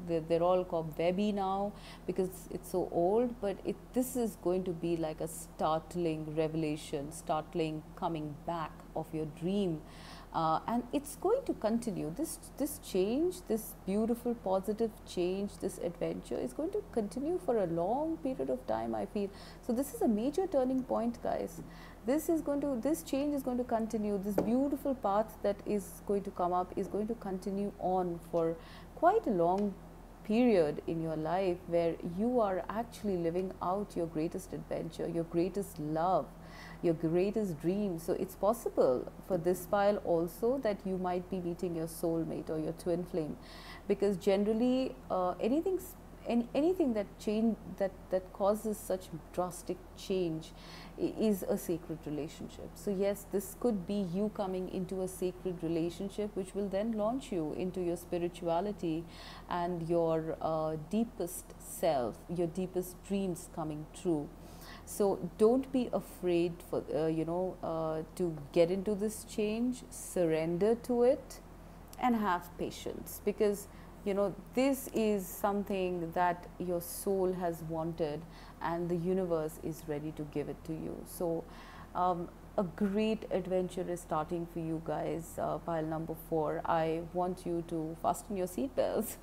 they're all cobwebby now because it's so old, but this is going to be like a startling revelation, startling coming back of your dream. And it's going to continue. This change, this beautiful positive change, this adventure is going to continue for a long period of time, I feel. So this is a major turning point, guys. This change is going to continue. This beautiful path that is going to come up is going to continue on for quite a long period in your life, where you are actually living out your greatest adventure, your greatest love, your greatest dream. So it's possible for this pile also that you might be meeting your soulmate or your twin flame, because generally anything that causes such drastic change is a sacred relationship. So yes, this could be you coming into a sacred relationship, which will then launch you into your spirituality and your deepest self, your deepest dreams coming true. So don't be afraid for to get into this change. Surrender to it and have patience, because this is something that your soul has wanted and the universe is ready to give it to you. So a great adventure is starting for you guys, pile number 4. I want you to fasten your seatbelts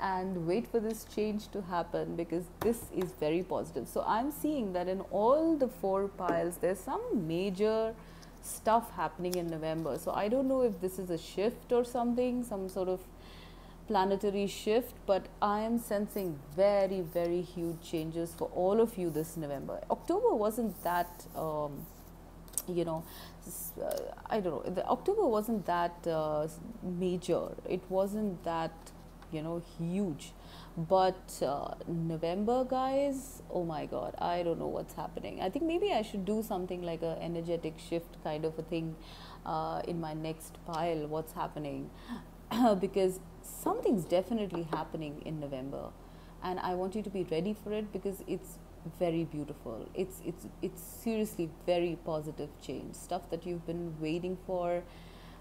and wait for this change to happen, because this is very positive. So I'm seeing that in all the 4 piles, there's some major stuff happening in November. So I don't know if this is a shift or something, some sort of planetary shift, but I am sensing very, very huge changes for all of you this November. October wasn't that you know, I don't know, the October wasn't that major, it wasn't that, you know, huge, but November, guys, oh my god, I don't know what's happening. I think maybe I should do something like a energetic shift kind of a thing in my next pile, what's happening. Because something's definitely happening in November, and I want you to be ready for it because it's very beautiful. It's seriously very positive change, stuff that you've been waiting for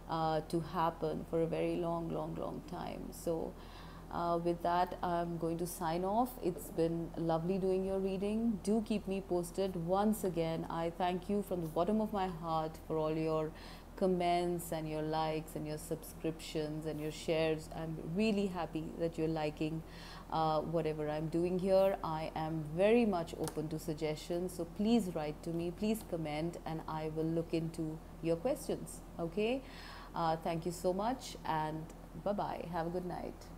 to happen for a very long time. So with that, I'm going to sign off. It's been lovely doing your reading. Do keep me posted. Once again, I thank you from the bottom of my heart for all your comments and your likes and your subscriptions and your shares. I'm really happy that you're liking whatever I'm doing here. I am very much open to suggestions, so please write to me, please comment, and I will look into your questions. Okay, thank you so much, and bye bye. Have a good night.